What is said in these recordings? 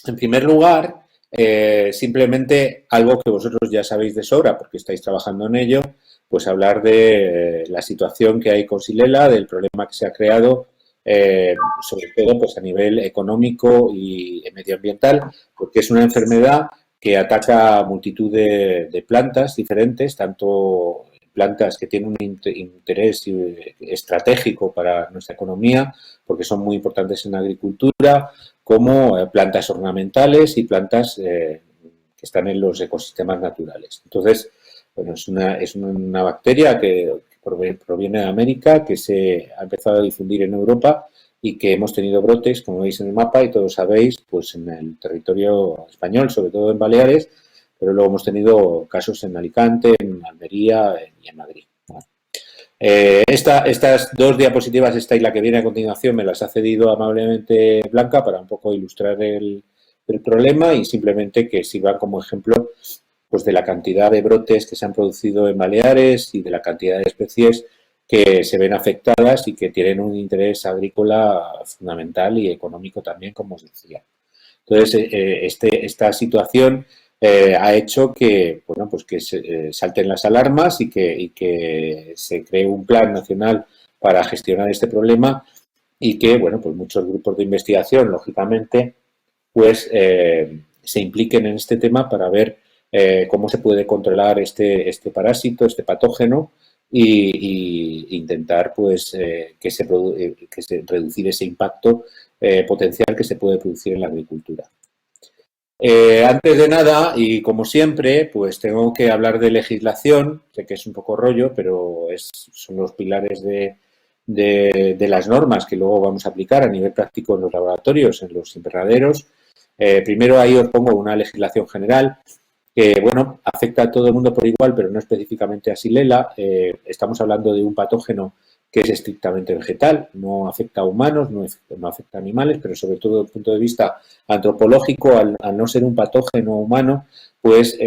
En primer lugar, simplemente algo que vosotros ya sabéis de sobra porque estáis trabajando en ello, pues hablar de la situación que hay con Xylella, del problema que se ha creado, sobre todo pues a nivel económico y medioambiental, porque es una enfermedad que ataca a multitud de plantas diferentes, tanto plantas que tienen un interés estratégico para nuestra economía, porque son muy importantes en la agricultura, como plantas ornamentales y plantas que están en los ecosistemas naturales. Entonces, bueno, es una bacteria que proviene de América, que se ha empezado a difundir en Europa y que hemos tenido brotes, como veis en el mapa y todos sabéis, pues en el territorio español, sobre todo en Baleares, pero luego hemos tenido casos en Alicante, en Almería y en Madrid. Estas dos diapositivas, esta y la que viene a continuación, me las ha cedido amablemente Blanca para un poco ilustrar el problema y simplemente que sirvan como ejemplo pues de la cantidad de brotes que se han producido en Baleares y de la cantidad de especies que se ven afectadas y que tienen un interés agrícola fundamental y económico también, como os decía. Entonces, esta situación ha hecho que, bueno, pues que salten las alarmas y que se cree un plan nacional para gestionar este problema y que, bueno, pues muchos grupos de investigación, lógicamente, pues se impliquen en este tema para ver cómo se puede controlar este parásito, este patógeno y intentar pues que se reducir ese impacto potencial que se puede producir en la agricultura. Antes de nada, y como siempre, pues tengo que hablar de legislación, sé que es un poco rollo, pero son los pilares de las normas que luego vamos a aplicar a nivel práctico en los laboratorios, en los invernaderos. Primero ahí os pongo una legislación general que, bueno, afecta a todo el mundo por igual, pero no específicamente a Xylella. Estamos hablando de un patógeno que es estrictamente vegetal, no afecta a humanos, no afecta a animales, pero sobre todo desde el punto de vista antropológico, al no ser un patógeno humano, pues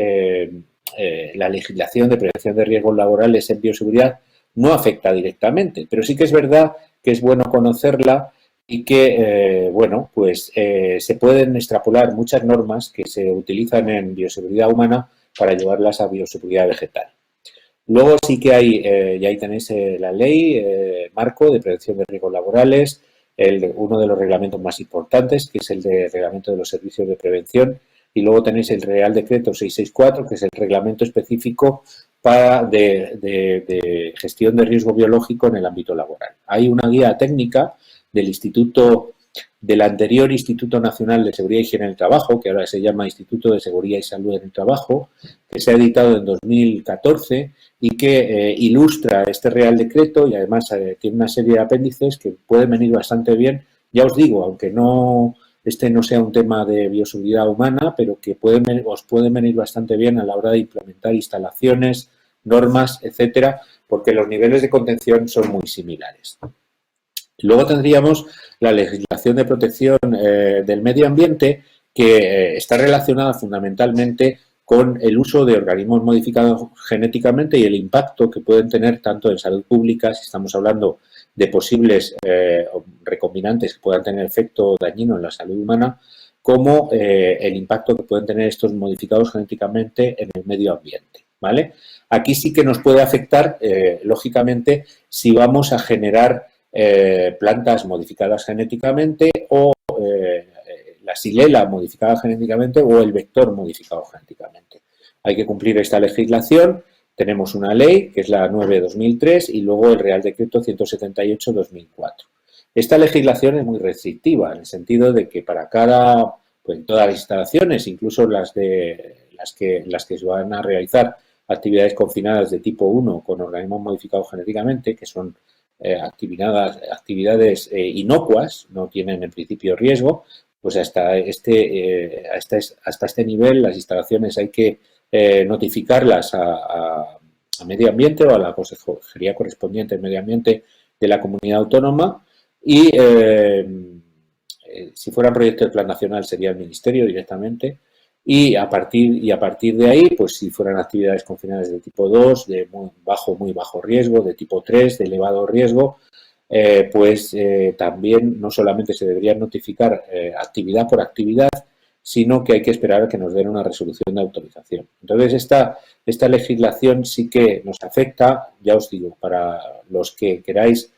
la legislación de prevención de riesgos laborales en bioseguridad no afecta directamente, pero sí que es verdad que es bueno conocerla y que, bueno, pues se pueden extrapolar muchas normas que se utilizan en bioseguridad humana para llevarlas a bioseguridad vegetal. Luego sí que hay, y ahí tenéis la ley marco de prevención de riesgos laborales, uno de los reglamentos más importantes, que es el de reglamento de los servicios de prevención, y luego tenéis el Real Decreto 664, que es el reglamento específico de gestión de riesgo biológico en el ámbito laboral. Hay una guía técnica del anterior Instituto Nacional de Seguridad y Higiene en el Trabajo, que ahora se llama Instituto de Seguridad y Salud en el Trabajo, que se ha editado en 2014 y que ilustra este Real Decreto y además tiene una serie de apéndices que pueden venir bastante bien. Ya os digo, aunque este no sea un tema de bioseguridad humana, pero que os pueden venir bastante bien a la hora de implementar instalaciones, normas, etcétera, porque los niveles de contención son muy similares. Luego tendríamos la legislación de protección del medio ambiente, que está relacionada fundamentalmente con el uso de organismos modificados genéticamente y el impacto que pueden tener tanto en salud pública, si estamos hablando de posibles recombinantes que puedan tener efecto dañino en la salud humana, como el impacto que pueden tener estos modificados genéticamente en el medio ambiente, ¿vale? Aquí sí que nos puede afectar, lógicamente, si vamos a generar plantas modificadas genéticamente o la Xylella modificada genéticamente o el vector modificado genéticamente. Hay que cumplir esta legislación. Tenemos una ley, que es la 9/2003, y luego el Real Decreto 178/2004. Esta legislación es muy restrictiva, en el sentido de que para pues todas las instalaciones, incluso las que se van a realizar actividades confinadas de tipo 1 con organismos modificados genéticamente, que son actividades inocuas, no tienen en principio riesgo, pues hasta este nivel las instalaciones hay que notificarlas a medio ambiente o a la consejería correspondiente en medio ambiente de la comunidad autónoma y si fuera proyecto de plan nacional sería el ministerio directamente y a partir de ahí, pues si fueran actividades confinadas de tipo 2, de muy bajo riesgo, de tipo 3, de elevado riesgo, también no solamente se debería notificar actividad por actividad, sino que hay que esperar a que nos den una resolución de autorización. Entonces, esta legislación sí que nos afecta, ya os digo, para los que queráis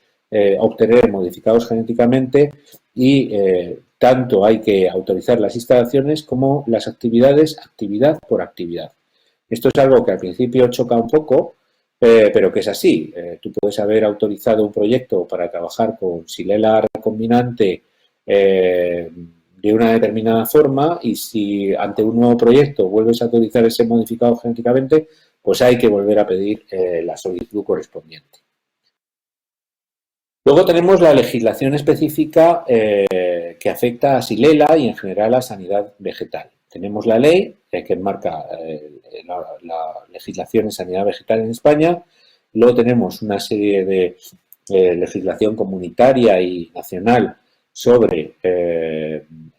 obtener modificados genéticamente y tanto hay que autorizar las instalaciones como las actividades, actividad por actividad. Esto es algo que al principio choca un poco, pero que es así. Tú puedes haber autorizado un proyecto para trabajar con Xylella recombinante de una determinada forma y si ante un nuevo proyecto vuelves a autorizar ese modificado genéticamente, pues hay que volver a pedir la solicitud correspondiente. Luego tenemos la legislación específica que afecta a Xylella y en general a sanidad vegetal. Tenemos la ley que enmarca la legislación en sanidad vegetal en España. Luego tenemos una serie de legislación comunitaria y nacional sobre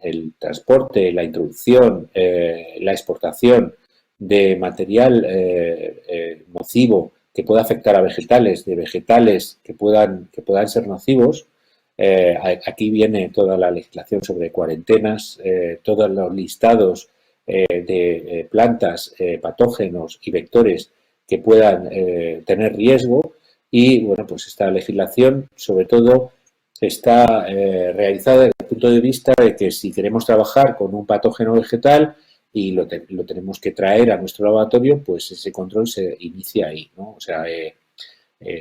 el transporte, la introducción, la exportación de material nocivo que pueda afectar a vegetales, de vegetales que puedan ser nocivos. Aquí viene toda la legislación sobre cuarentenas, todos los listados de plantas, patógenos y vectores que puedan tener riesgo y, bueno, pues esta legislación sobre todo está realizada desde el punto de vista de que si queremos trabajar con un patógeno vegetal y lo tenemos que traer a nuestro laboratorio, pues ese control se inicia ahí, ¿no? O sea,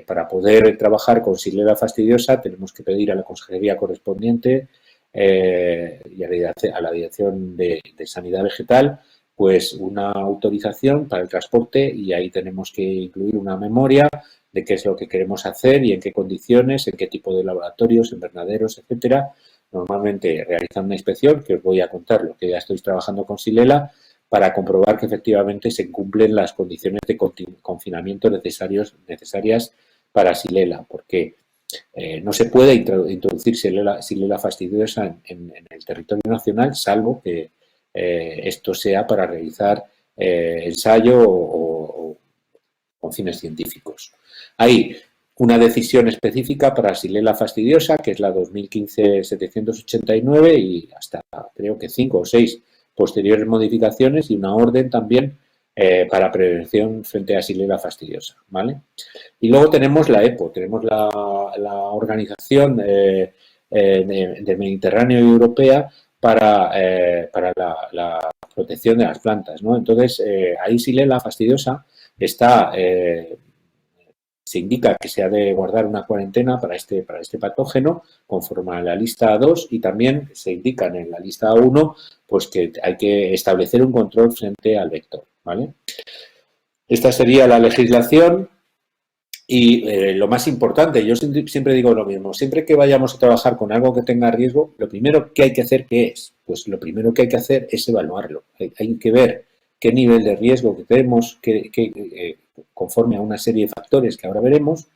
para poder trabajar con Xylella fastidiosa tenemos que pedir a la consejería correspondiente y a la Dirección de Sanidad Vegetal pues una autorización para el transporte y ahí tenemos que incluir una memoria de qué es lo que queremos hacer y en qué condiciones, en qué tipo de laboratorios, invernaderos, etcétera. Normalmente realizan una inspección, que os voy a contar lo que ya estoy trabajando con Xylella, para comprobar que efectivamente se cumplen las condiciones de confinamiento necesarias para Xylella, porque no se puede introducir Xylella fastidiosa en el territorio nacional, salvo que esto sea para realizar ensayo o con fines científicos. Hay una decisión específica para Xylella fastidiosa, que es la 2015-789 y hasta creo que 5 o 6 posteriores modificaciones y una orden también para prevención frente a Xylella fastidiosa, ¿vale? Y luego tenemos la EPO, tenemos la Organización del Mediterráneo y Europea para la protección de las plantas, ¿no? Entonces, ahí Xylella fastidiosa está, se indica que se ha de guardar una cuarentena para este patógeno conforme a la lista 2 y también se indican en la lista 1 pues que hay que establecer un control frente al vector, ¿vale? Esta sería la legislación y lo más importante, yo siempre digo lo mismo, siempre que vayamos a trabajar con algo que tenga riesgo, lo primero que hay que hacer, ¿qué es? Pues lo primero que hay que hacer es evaluarlo. Hay que ver qué nivel de riesgo que tenemos conforme a una serie de factores que ahora veremos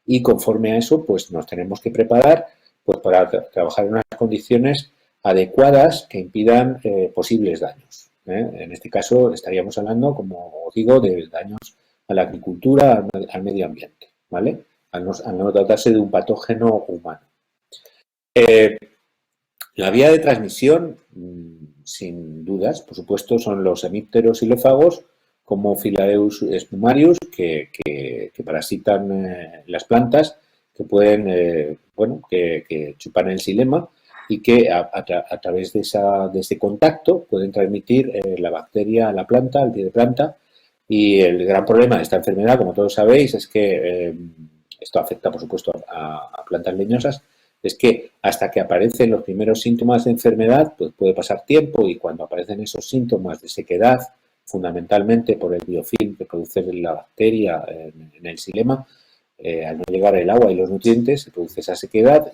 y conforme a eso pues nos tenemos que preparar pues para trabajar en unas condiciones adecuadas que impidan posibles daños. En este caso estaríamos hablando, como digo, de daños a la agricultura, al medio ambiente, ¿vale? Al no tratarse de un patógeno humano. La vía de transmisión, sin dudas, por supuesto, son los hemípteros xilófagos, como Philaeus spumarius, que parasitan las plantas, que pueden, que chupan el xilema y que a través de ese contacto pueden transmitir la bacteria a la planta, al pie de planta. Y el gran problema de esta enfermedad, como todos sabéis, es que esto afecta, por supuesto, a plantas leñosas, es que hasta que aparecen los primeros síntomas de enfermedad, pues puede pasar tiempo y cuando aparecen esos síntomas de sequedad, fundamentalmente por el biofilm que produce la bacteria en el xilema, al no llegar el agua y los nutrientes, se produce esa sequedad,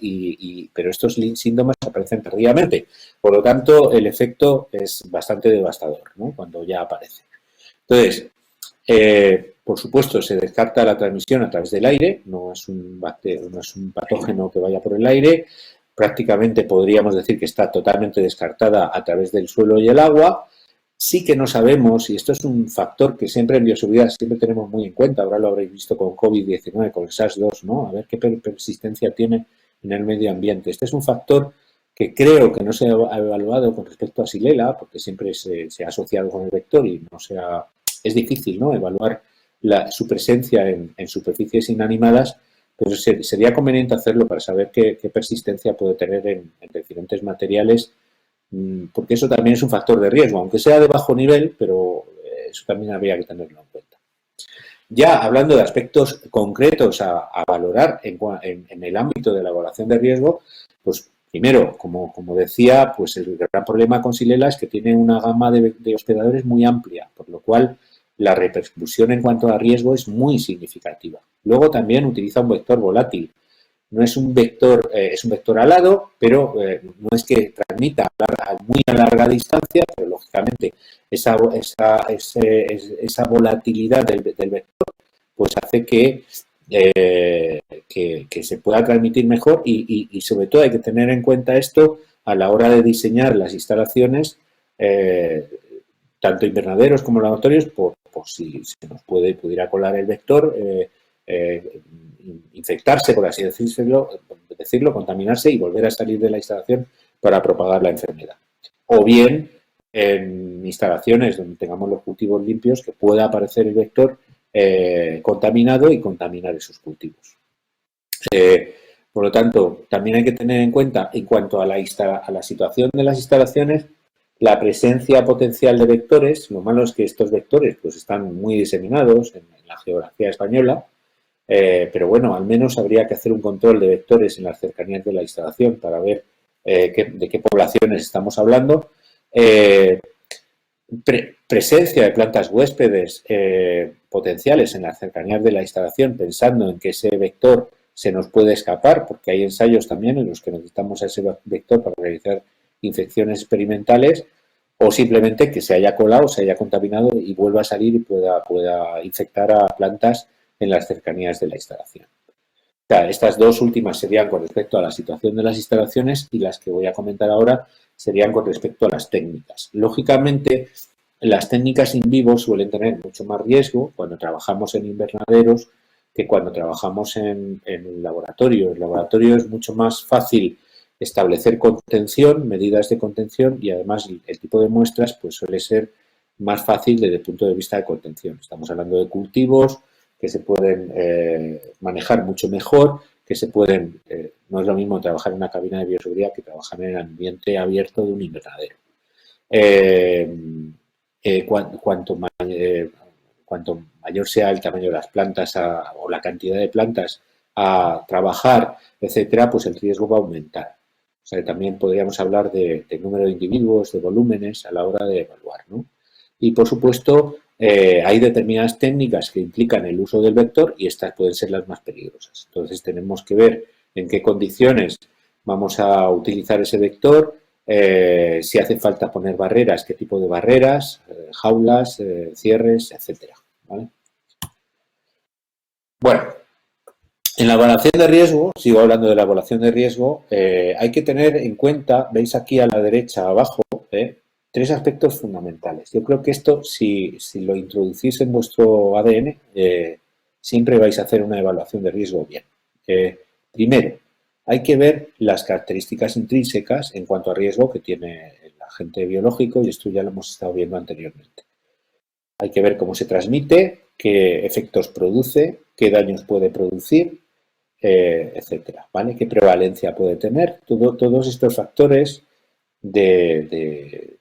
pero estos síntomas aparecen tardíamente. Por lo tanto, el efecto es bastante devastador, ¿no? Cuando ya aparece. Entonces, por supuesto, se descarta la transmisión a través del aire, no es un patógeno que vaya por el aire. Prácticamente podríamos decir que está totalmente descartada a través del suelo y el agua. Sí que no sabemos, y esto es un factor que siempre en bioseguridad siempre tenemos muy en cuenta, ahora lo habréis visto con COVID-19, con el SARS-2, ¿no? A ver qué persistencia tiene en el medio ambiente. Este es un factor que creo que no se ha evaluado con respecto a Xylella, porque siempre se ha asociado con el vector y no es difícil, ¿no?, evaluar su presencia en superficies inanimadas, pero sería conveniente hacerlo para saber qué persistencia puede tener en diferentes materiales, porque eso también es un factor de riesgo, aunque sea de bajo nivel, pero eso también habría que tenerlo en cuenta. Ya hablando de aspectos concretos a valorar en el ámbito de la evaluación de riesgo, pues primero, como decía, pues el gran problema con Xylella es que tiene una gama de hospedadores muy amplia, por lo cual la repercusión en cuanto a riesgo es muy significativa. Luego también utiliza un vector volátil. No es un vector, es un vector alado, pero no es que transmita a muy a larga distancia, pero lógicamente esa volatilidad del vector pues hace que se pueda transmitir mejor y sobre todo hay que tener en cuenta esto a la hora de diseñar las instalaciones, tanto invernaderos como laboratorios, por si se nos pudiera colar el vector, infectarse, por así decirlo, contaminarse y volver a salir de la instalación para propagar la enfermedad. O bien en instalaciones donde tengamos los cultivos limpios, que pueda aparecer el vector contaminado y contaminar esos cultivos. Por lo tanto, también hay que tener en cuenta, en cuanto a la situación de las instalaciones, la presencia potencial de vectores. Lo malo es que estos vectores pues, están muy diseminados en la geografía española, pero bueno, al menos habría que hacer un control de vectores en las cercanías de la instalación para ver de qué poblaciones estamos hablando. Presencia de plantas huéspedes potenciales en las cercanías de la instalación, pensando en que ese vector se nos puede escapar, porque hay ensayos también en los que necesitamos a ese vector para realizar infecciones experimentales, o simplemente que se haya colado, se haya contaminado y vuelva a salir y pueda infectar a plantas en las cercanías de la instalación. O sea, estas dos últimas serían con respecto a la situación de las instalaciones y las que voy a comentar ahora serían con respecto a las técnicas. Lógicamente, las técnicas in vivo suelen tener mucho más riesgo cuando trabajamos en invernaderos que cuando trabajamos en el laboratorio. El laboratorio es mucho más fácil establecer contención, medidas de contención, y además el tipo de muestras pues suele ser más fácil desde el punto de vista de contención. Estamos hablando de cultivos que se pueden manejar mucho mejor, que se pueden, no es lo mismo trabajar en una cabina de bioseguridad que trabajar en el ambiente abierto de un invernadero. Cuanto mayor sea el tamaño de las plantas o la cantidad de plantas a trabajar, etcétera, pues el riesgo va a aumentar. O sea, también podríamos hablar de número de individuos, de volúmenes a la hora de evaluar, ¿no? Y, por supuesto, hay determinadas técnicas que implican el uso del vector y estas pueden ser las más peligrosas. Entonces, tenemos que ver en qué condiciones vamos a utilizar ese vector, si hace falta poner barreras, qué tipo de barreras, jaulas, cierres, etcétera, ¿vale? Bueno, en la evaluación de riesgo, sigo hablando de la evaluación de riesgo, hay que tener en cuenta, veis aquí a la derecha abajo, tres aspectos fundamentales. Yo creo que esto, si lo introducís en vuestro ADN, siempre vais a hacer una evaluación de riesgo bien. Primero, hay que ver las características intrínsecas en cuanto a riesgo que tiene el agente biológico, y esto ya lo hemos estado viendo anteriormente. Hay que ver cómo se transmite, qué efectos produce, qué daños puede producir, etcétera, ¿vale? Qué prevalencia puede tener. Todos estos factores de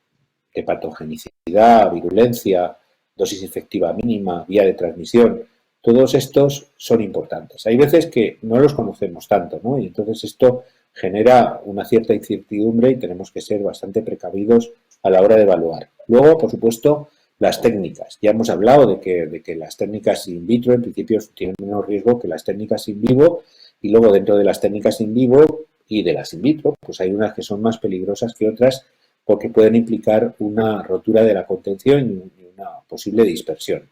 patogenicidad, virulencia, dosis efectiva mínima, vía de transmisión, todos estos son importantes. Hay veces que no los conocemos tanto, ¿no? Y entonces esto genera una cierta incertidumbre y tenemos que ser bastante precavidos a la hora de evaluar. Luego, por supuesto, las técnicas. Ya hemos hablado de que las técnicas in vitro en principio tienen menos riesgo que las técnicas in vivo, y luego dentro de las técnicas in vivo y de las in vitro, pues hay unas que son más peligrosas que otras porque pueden implicar una rotura de la contención y una posible dispersión.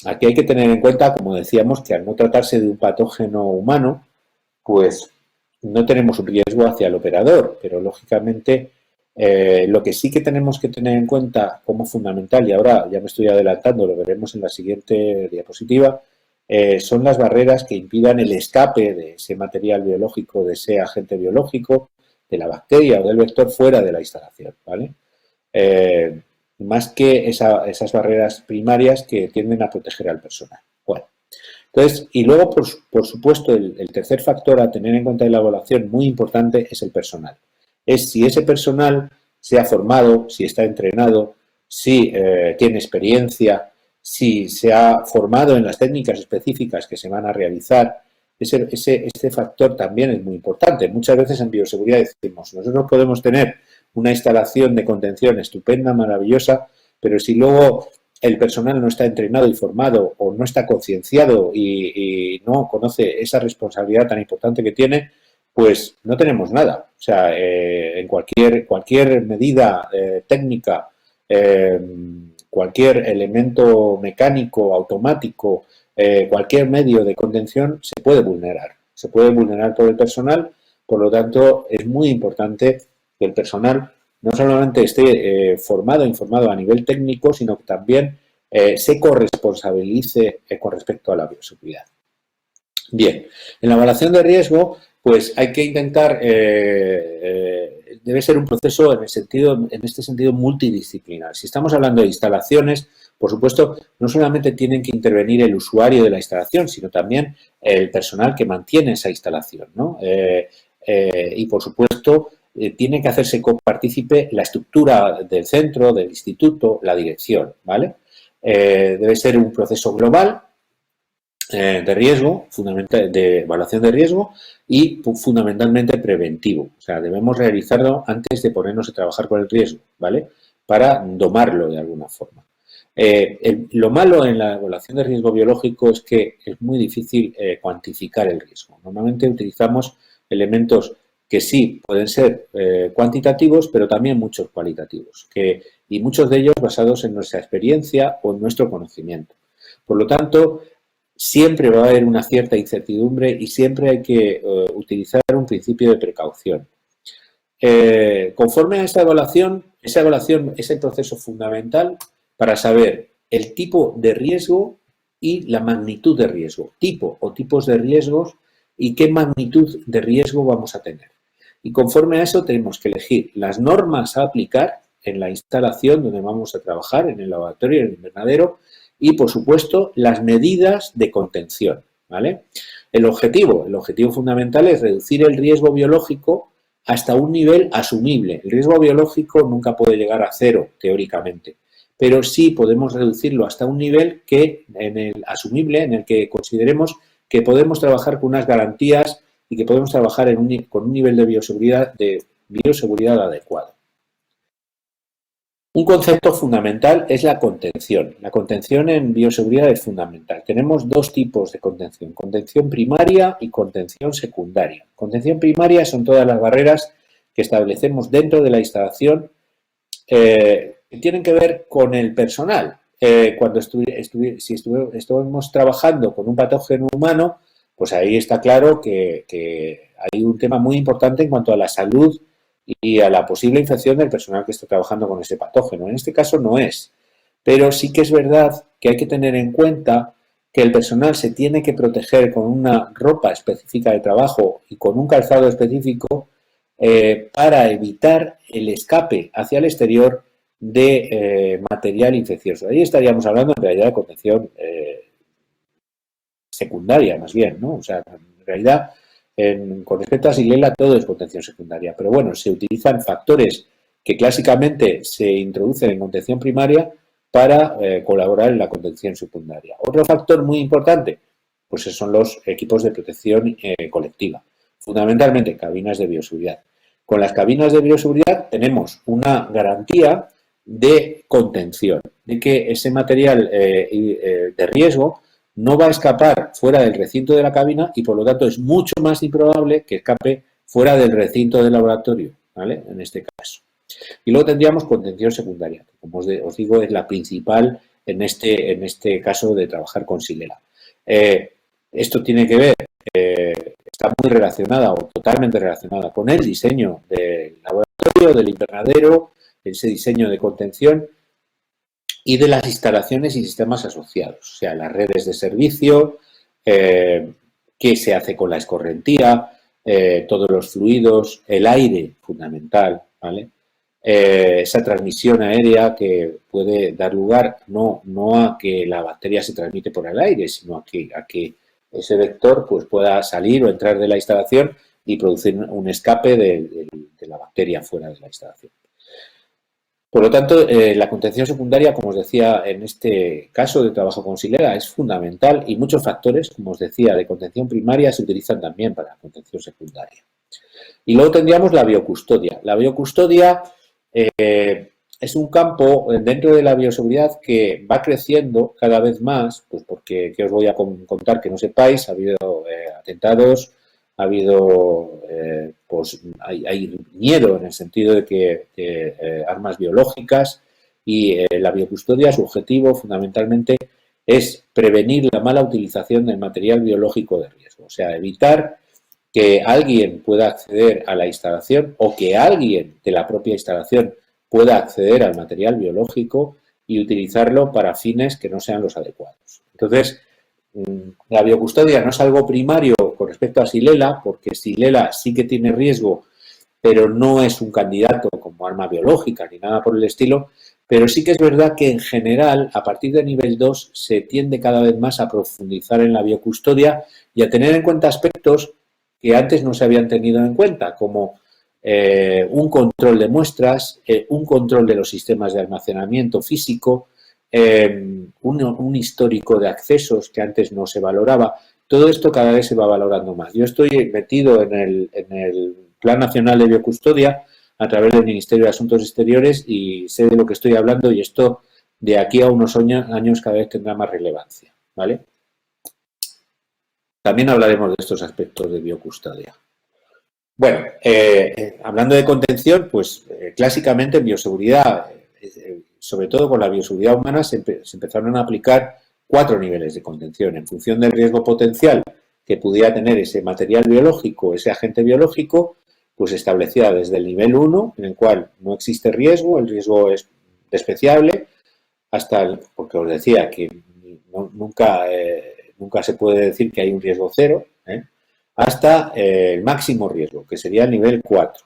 Aquí hay que tener en cuenta, como decíamos, que al no tratarse de un patógeno humano, pues no tenemos un riesgo hacia el operador, pero lógicamente lo que sí que tenemos que tener en cuenta como fundamental, y ahora ya me estoy adelantando, lo veremos en la siguiente diapositiva, son las barreras que impidan el escape de ese material biológico, de ese agente biológico, de la bacteria o del vector fuera de la instalación, ¿vale? Más que esas barreras primarias que tienden a proteger al personal. Bueno, entonces, y luego, por supuesto, el tercer factor a tener en cuenta en la evaluación muy importante es el personal. Es si ese personal se ha formado, si está entrenado, si tiene experiencia, si se ha formado en las técnicas específicas que se van a realizar. Este factor también es muy importante. Muchas veces en bioseguridad decimos, nosotros podemos tener una instalación de contención estupenda, maravillosa, pero si luego el personal no está entrenado y formado o no está concienciado y no conoce esa responsabilidad tan importante que tiene, pues no tenemos nada. O sea, en cualquier medida técnica, cualquier elemento mecánico, automático, cualquier medio de contención se puede vulnerar. Se puede vulnerar por el personal, por lo tanto, es muy importante que el personal no solamente esté formado e informado a nivel técnico, sino que también se corresponsabilice con respecto a la bioseguridad. Bien, en la evaluación de riesgo, pues hay que intentar, debe ser un proceso en este sentido multidisciplinar. Si estamos hablando de instalaciones, por supuesto, no solamente tienen que intervenir el usuario de la instalación, sino también el personal que mantiene esa instalación, ¿no? Y, por supuesto, tiene que hacerse copartícipe la estructura del centro, del instituto, la dirección, ¿vale? Debe ser un proceso global de riesgo, de evaluación de riesgo y fundamentalmente preventivo. O sea, debemos realizarlo antes de ponernos a trabajar con el riesgo, ¿vale? Para domarlo de alguna forma. Lo malo en la evaluación de riesgo biológico es que es muy difícil cuantificar el riesgo. Normalmente utilizamos elementos que sí pueden ser cuantitativos, pero también muchos cualitativos, y muchos de ellos basados en nuestra experiencia o en nuestro conocimiento. Por lo tanto, siempre va a haber una cierta incertidumbre y siempre hay que utilizar un principio de precaución. Conforme a esta evaluación es el proceso fundamental para saber el tipo de riesgo y la magnitud de riesgo, tipo o tipos de riesgos y qué magnitud de riesgo vamos a tener. Y conforme a eso tenemos que elegir las normas a aplicar en la instalación donde vamos a trabajar, en el laboratorio, en el invernadero, y, por supuesto, las medidas de contención, ¿vale? El objetivo fundamental es reducir el riesgo biológico hasta un nivel asumible. El riesgo biológico nunca puede llegar a cero, teóricamente, pero sí podemos reducirlo hasta un nivel asumible, en el que consideremos que podemos trabajar con unas garantías y que podemos trabajar con un nivel de bioseguridad adecuado. Un concepto fundamental es la contención. La contención en bioseguridad es fundamental. Tenemos dos tipos de contención primaria y contención secundaria. Contención primaria son todas las barreras que establecemos dentro de la instalación que tienen que ver con el personal. Cuando si estuvimos trabajando con un patógeno humano, pues ahí está claro que hay un tema muy importante en cuanto a la salud y a la posible infección del personal que está trabajando con ese patógeno. En este caso no es, pero sí que es verdad que hay que tener en cuenta que el personal se tiene que proteger con una ropa específica de trabajo y con un calzado específico para evitar el escape hacia el exterior de material infeccioso. Ahí estaríamos hablando en realidad de contención secundaria, más bien, ¿no? O sea, en realidad, con respecto a Xylella, todo es contención secundaria. Pero bueno, se utilizan factores que clásicamente se introducen en contención primaria para colaborar en la contención secundaria. Otro factor muy importante, pues son los equipos de protección colectiva. Fundamentalmente, cabinas de bioseguridad. Con las cabinas de bioseguridad tenemos una garantía de contención, de que ese material de riesgo no va a escapar fuera del recinto de la cabina y, por lo tanto, es mucho más improbable que escape fuera del recinto del laboratorio, ¿vale? En este caso. Y luego tendríamos contención secundaria, que, como os digo, es la principal en este caso de trabajar con Xylella. Esto tiene que ver, está muy relacionada o totalmente relacionada con el diseño del laboratorio, del invernadero, ese diseño de contención y de las instalaciones y sistemas asociados, o sea, las redes de servicio, qué se hace con la escorrentía, todos los fluidos, el aire, fundamental, ¿vale? Esa transmisión aérea que puede dar lugar no a que la bacteria se transmite por el aire, sino a que ese vector pues, pueda salir o entrar de la instalación y producir un escape de la bacteria fuera de la instalación. Por lo tanto, la contención secundaria, como os decía, en este caso de trabajo con Xylella es fundamental y muchos factores, como os decía, de contención primaria se utilizan también para la contención secundaria. Y luego tendríamos la biocustodia. La biocustodia es un campo dentro de la bioseguridad que va creciendo cada vez más, pues porque, ¿qué os voy a contar que no sepáis? Ha habido atentados, ha habido, pues hay miedo en el sentido de que armas biológicas y la biocustodia, su objetivo fundamentalmente es prevenir la mala utilización del material biológico de riesgo, o sea, evitar que alguien pueda acceder a la instalación o que alguien de la propia instalación pueda acceder al material biológico y utilizarlo para fines que no sean los adecuados. Entonces, la biocustodia no es algo primario con respecto a Xylella, porque Xylella sí que tiene riesgo, pero no es un candidato como arma biológica ni nada por el estilo, pero sí que es verdad que en general, a partir de nivel 2, se tiende cada vez más a profundizar en la biocustodia y a tener en cuenta aspectos que antes no se habían tenido en cuenta, como un control de muestras, un control de los sistemas de almacenamiento físico, un histórico de accesos que antes no se valoraba. Todo esto cada vez se va valorando más. Yo estoy metido en el Plan Nacional de Biocustodia a través del Ministerio de Asuntos Exteriores y sé de lo que estoy hablando y esto de aquí a unos años cada vez tendrá más relevancia, ¿vale? También hablaremos de estos aspectos de biocustodia. Bueno, hablando de contención, pues clásicamente en bioseguridad, sobre todo con la bioseguridad humana, se empezaron a aplicar 4 niveles de contención en función del riesgo potencial que pudiera tener ese material biológico, ese agente biológico, pues establecía desde el nivel 1, en el cual no existe riesgo, el riesgo es despreciable, hasta, porque os decía que nunca se puede decir que hay un riesgo cero, hasta el máximo riesgo, que sería el nivel 4.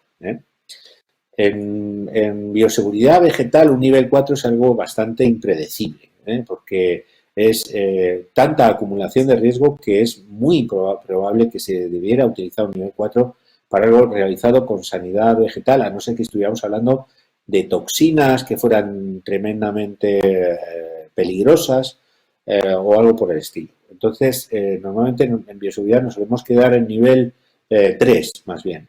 En bioseguridad vegetal, un nivel 4 es algo bastante impredecible, porque es tanta acumulación de riesgo que es muy probable que se debiera utilizar un nivel 4 para algo realizado con sanidad vegetal, a no ser que estuviéramos hablando de toxinas que fueran tremendamente peligrosas o algo por el estilo. Entonces, normalmente en bioseguridad nos solemos quedar en nivel 3, más bien.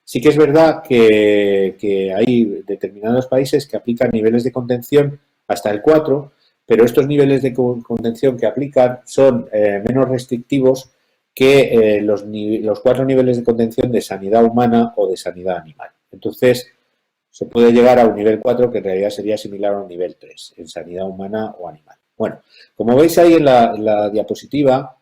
Sí que es verdad que hay determinados países que aplican niveles de contención hasta el 4, pero estos niveles de contención que aplican son menos restrictivos que los 4 niveles de contención de sanidad humana o de sanidad animal. Entonces, se puede llegar a un nivel 4 que en realidad sería similar a un nivel 3 en sanidad humana o animal. Bueno, como veis ahí en la diapositiva,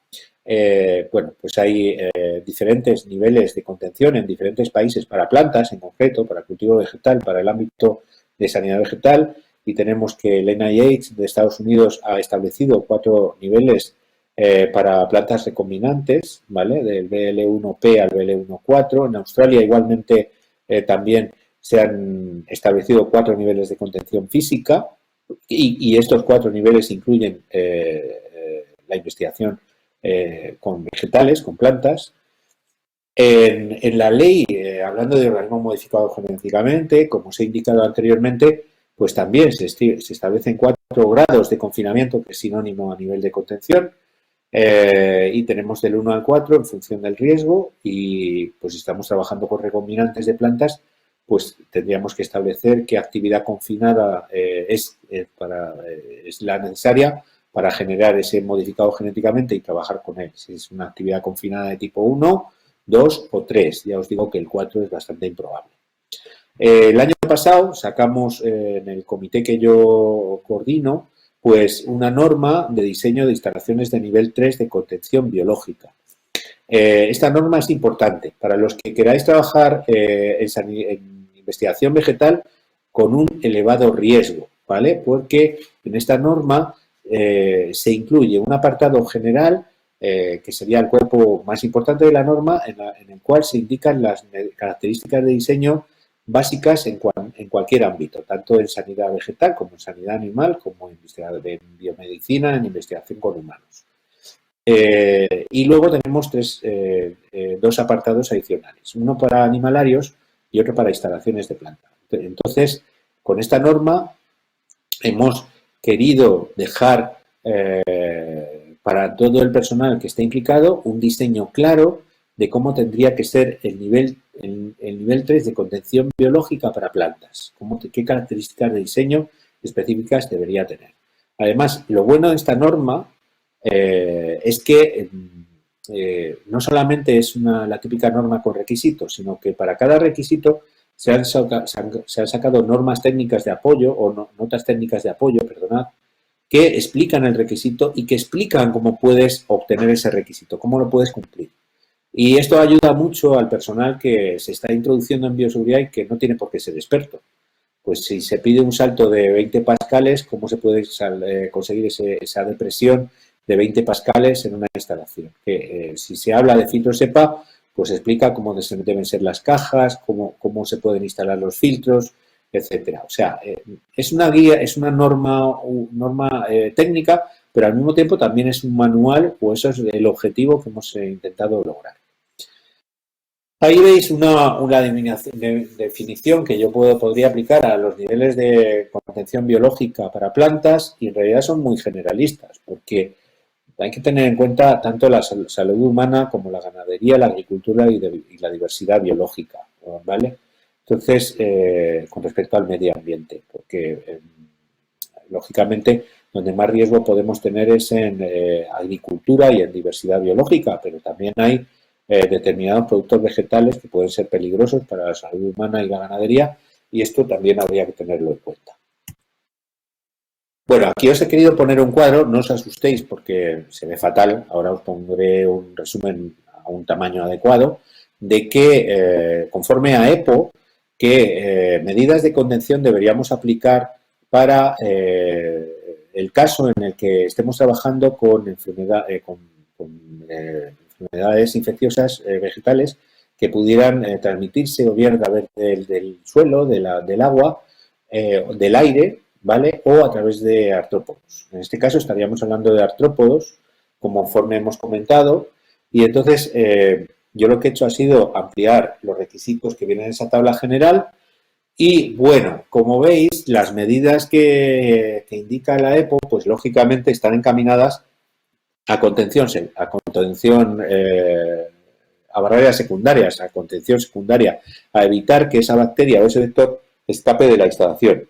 bueno, pues hay diferentes niveles de contención en diferentes países para plantas, en concreto, para cultivo vegetal, para el ámbito de sanidad vegetal, y tenemos que el NIH de Estados Unidos ha establecido 4 niveles para plantas recombinantes, ¿vale? Del BL1P al BL1.4. En Australia igualmente también se han establecido 4 niveles de contención física y estos 4 niveles incluyen la investigación con vegetales, con plantas. En la ley, hablando de organismos modificados genéticamente, como os he indicado anteriormente, pues también se establecen 4 grados de confinamiento, que es sinónimo a nivel de contención, y tenemos del 1 al 4 en función del riesgo y pues si estamos trabajando con recombinantes de plantas, pues tendríamos que establecer qué actividad confinada es la necesaria para generar ese modificado genéticamente y trabajar con él. Si es una actividad confinada de tipo 1, 2 o 3. Ya os digo que el 4 es bastante improbable. El año pasado sacamos en el comité que yo coordino pues una norma de diseño de instalaciones de nivel 3 de contención biológica. Esta norma es importante para los que queráis trabajar en investigación vegetal con un elevado riesgo, ¿vale? Porque en esta norma se incluye un apartado general que sería el cuerpo más importante de la norma, en el cual se indican las características de diseño básicas en cualquier ámbito, tanto en sanidad vegetal como en sanidad animal, como en biomedicina, en investigación con humanos. Y luego tenemos dos apartados adicionales, uno para animalarios y otro para instalaciones de planta. Entonces, con esta norma hemos querido dejar para todo el personal que esté implicado un diseño claro de cómo tendría que ser el nivel 3 de contención biológica para plantas, qué características de diseño específicas debería tener. Además, lo bueno de esta norma es que no solamente es la típica norma con requisitos, sino que para cada requisito se han sacado normas técnicas de apoyo o notas técnicas de apoyo, perdonad, que explican el requisito y que explican cómo puedes obtener ese requisito, cómo lo puedes cumplir. Y esto ayuda mucho al personal que se está introduciendo en bioseguridad y que no tiene por qué ser experto. Pues si se pide un salto de 20 pascales, ¿cómo se puede conseguir esa depresión de 20 pascales en una instalación? Que si se habla de filtros EPA, pues explica cómo deben ser las cajas, cómo se pueden instalar los filtros, etcétera. O sea, es una guía, es una norma técnica, pero al mismo tiempo también es un manual, o eso es el objetivo que hemos intentado lograr. Ahí veis una definición que yo podría aplicar a los niveles de contención biológica para plantas y en realidad son muy generalistas porque hay que tener en cuenta tanto la salud humana como la ganadería, la agricultura y la diversidad biológica, ¿vale? Entonces, con respecto al medio ambiente, porque lógicamente donde más riesgo podemos tener es en agricultura y en diversidad biológica, pero también hay determinados productos vegetales que pueden ser peligrosos para la salud humana y la ganadería y esto también habría que tenerlo en cuenta. Bueno, aquí os he querido poner un cuadro, no os asustéis porque se ve fatal, ahora os pondré un resumen a un tamaño adecuado, de que conforme a EPO, que medidas de contención deberíamos aplicar para el caso en el que estemos trabajando con enfermedades infecciosas vegetales que pudieran transmitirse o bien a través del suelo, del agua, del aire, ¿vale? O a través de artrópodos. En este caso estaríamos hablando de artrópodos, conforme hemos comentado, y entonces yo lo que he hecho ha sido ampliar los requisitos que vienen en esa tabla general y, bueno, como veis, las medidas que indica la EPO, pues lógicamente están encaminadas a contención, a barreras secundarias, a contención secundaria, a evitar que esa bacteria o ese vector escape de la instalación.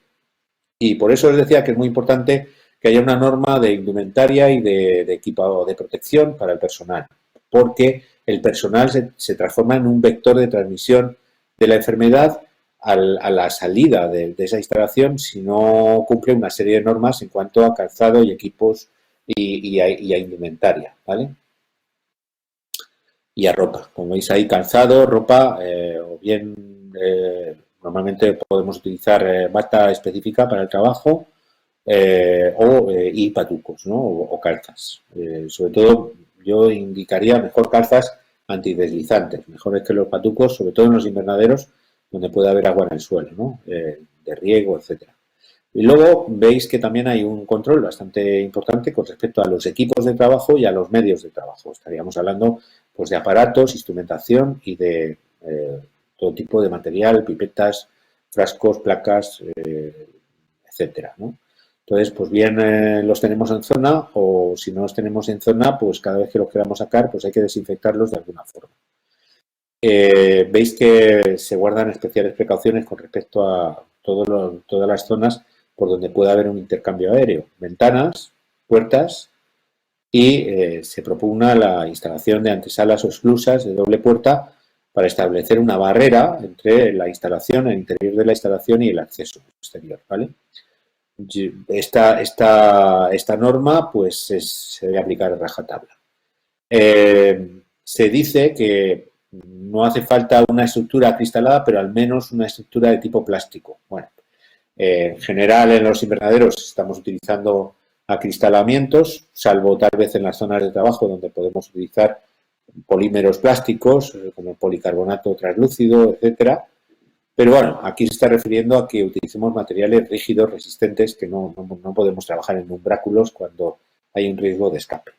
Y por eso os decía que es muy importante que haya una norma de indumentaria y de equipado de protección para el personal, porque el personal se transforma en un vector de transmisión de la enfermedad a la salida de esa instalación si no cumple una serie de normas en cuanto a calzado y equipos y a indumentaria, ¿vale? Y a ropa. Como veis ahí, calzado, ropa, o bien normalmente podemos utilizar bata específica para el trabajo y patucos, ¿no? O calzas. Sobre todo yo indicaría mejor calzas antideslizantes, mejores que los patucos, sobre todo en los invernaderos donde puede haber agua en el suelo, ¿no? De riego, etcétera. Y luego veis que también hay un control bastante importante con respecto a los equipos de trabajo y a los medios de trabajo. Estaríamos hablando pues, de aparatos, instrumentación y de todo tipo de material, pipetas, frascos, placas, etcétera, ¿no? Entonces, pues bien los tenemos en zona o si no los tenemos en zona, pues cada vez que los queramos sacar, pues hay que desinfectarlos de alguna forma. Veis que se guardan especiales precauciones con respecto a todas las zonas por donde pueda haber un intercambio aéreo. Ventanas, puertas y se propugna la instalación de antesalas o esclusas de doble puerta para establecer una barrera entre la instalación, el interior de la instalación y el acceso exterior, ¿vale? Esta norma pues se debe aplicar a rajatabla. Se dice que no hace falta una estructura acristalada, pero al menos una estructura de tipo plástico. Bueno, en general en los invernaderos estamos utilizando acristalamientos, salvo tal vez en las zonas de trabajo donde podemos utilizar polímeros plásticos, como el policarbonato translúcido, etcétera. Pero bueno, aquí se está refiriendo a que utilicemos materiales rígidos, resistentes, que no podemos trabajar en umbráculos cuando hay un riesgo de escape.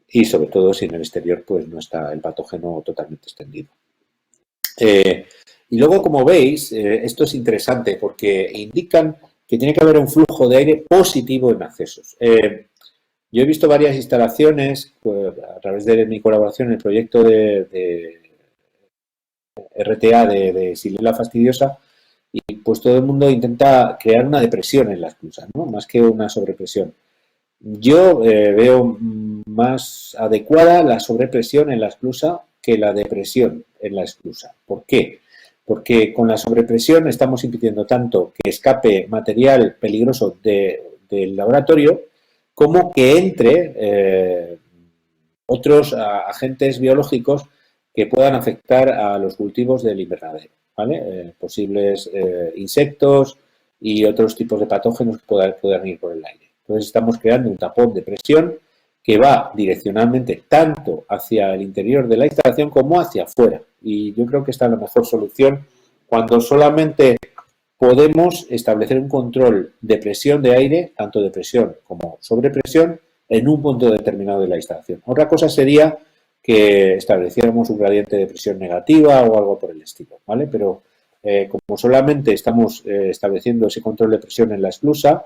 Y sobre todo si en el exterior pues no está el patógeno totalmente extendido. Y luego, como veis, esto es interesante porque indican que tiene que haber un flujo de aire positivo en accesos. Yo he visto varias instalaciones pues, a través de mi colaboración en el proyecto de RTA de Xylella fastidiosa y pues todo el mundo intenta crear una depresión en la esclusa, ¿no? Más que una sobrepresión. Yo veo más adecuada la sobrepresión en la esclusa que la depresión en la esclusa. ¿Por qué? Porque con la sobrepresión estamos impidiendo tanto que escape material peligroso del laboratorio como que entre otros agentes biológicos que puedan afectar a los cultivos del invernadero, ¿vale? Posibles insectos y otros tipos de patógenos que puedan ir por el aire. Entonces estamos creando un tapón de presión que va direccionalmente tanto hacia el interior de la instalación como hacia afuera. Y yo creo que esta es la mejor solución cuando solamente podemos establecer un control de presión de aire, tanto de presión como sobrepresión, en un punto determinado de la instalación. Otra cosa sería que estableciéramos un gradiente de presión negativa o algo por el estilo, ¿vale? Pero como solamente estamos estableciendo ese control de presión en la esclusa,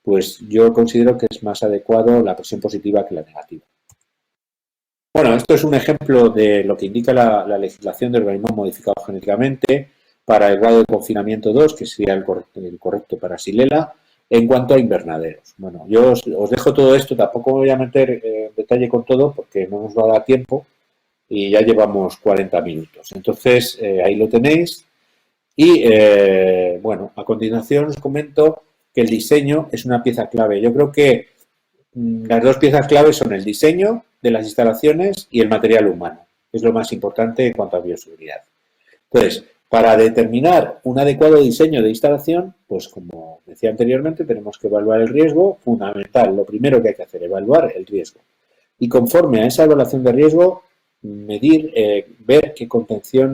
pues yo considero que es más adecuado la presión positiva que la negativa. Bueno, esto es un ejemplo de lo que indica la legislación de organismos modificados genéticamente para el grado de confinamiento 2, que sería el correcto para Xylella, en cuanto a invernaderos. Bueno, yo os dejo todo esto, tampoco me voy a meter en detalle con todo porque no nos va a dar tiempo y ya llevamos 40 minutos. Entonces, ahí lo tenéis. Y, bueno, a continuación os comento que el diseño es una pieza clave. Yo creo que las dos piezas clave son el diseño de las instalaciones y el material humano. Es lo más importante en cuanto a bioseguridad. Entonces, para determinar un adecuado diseño de instalación, pues como decía anteriormente, tenemos que evaluar el riesgo, fundamental. Lo primero que hay que hacer, evaluar el riesgo. Y conforme a esa evaluación de riesgo, medir, ver qué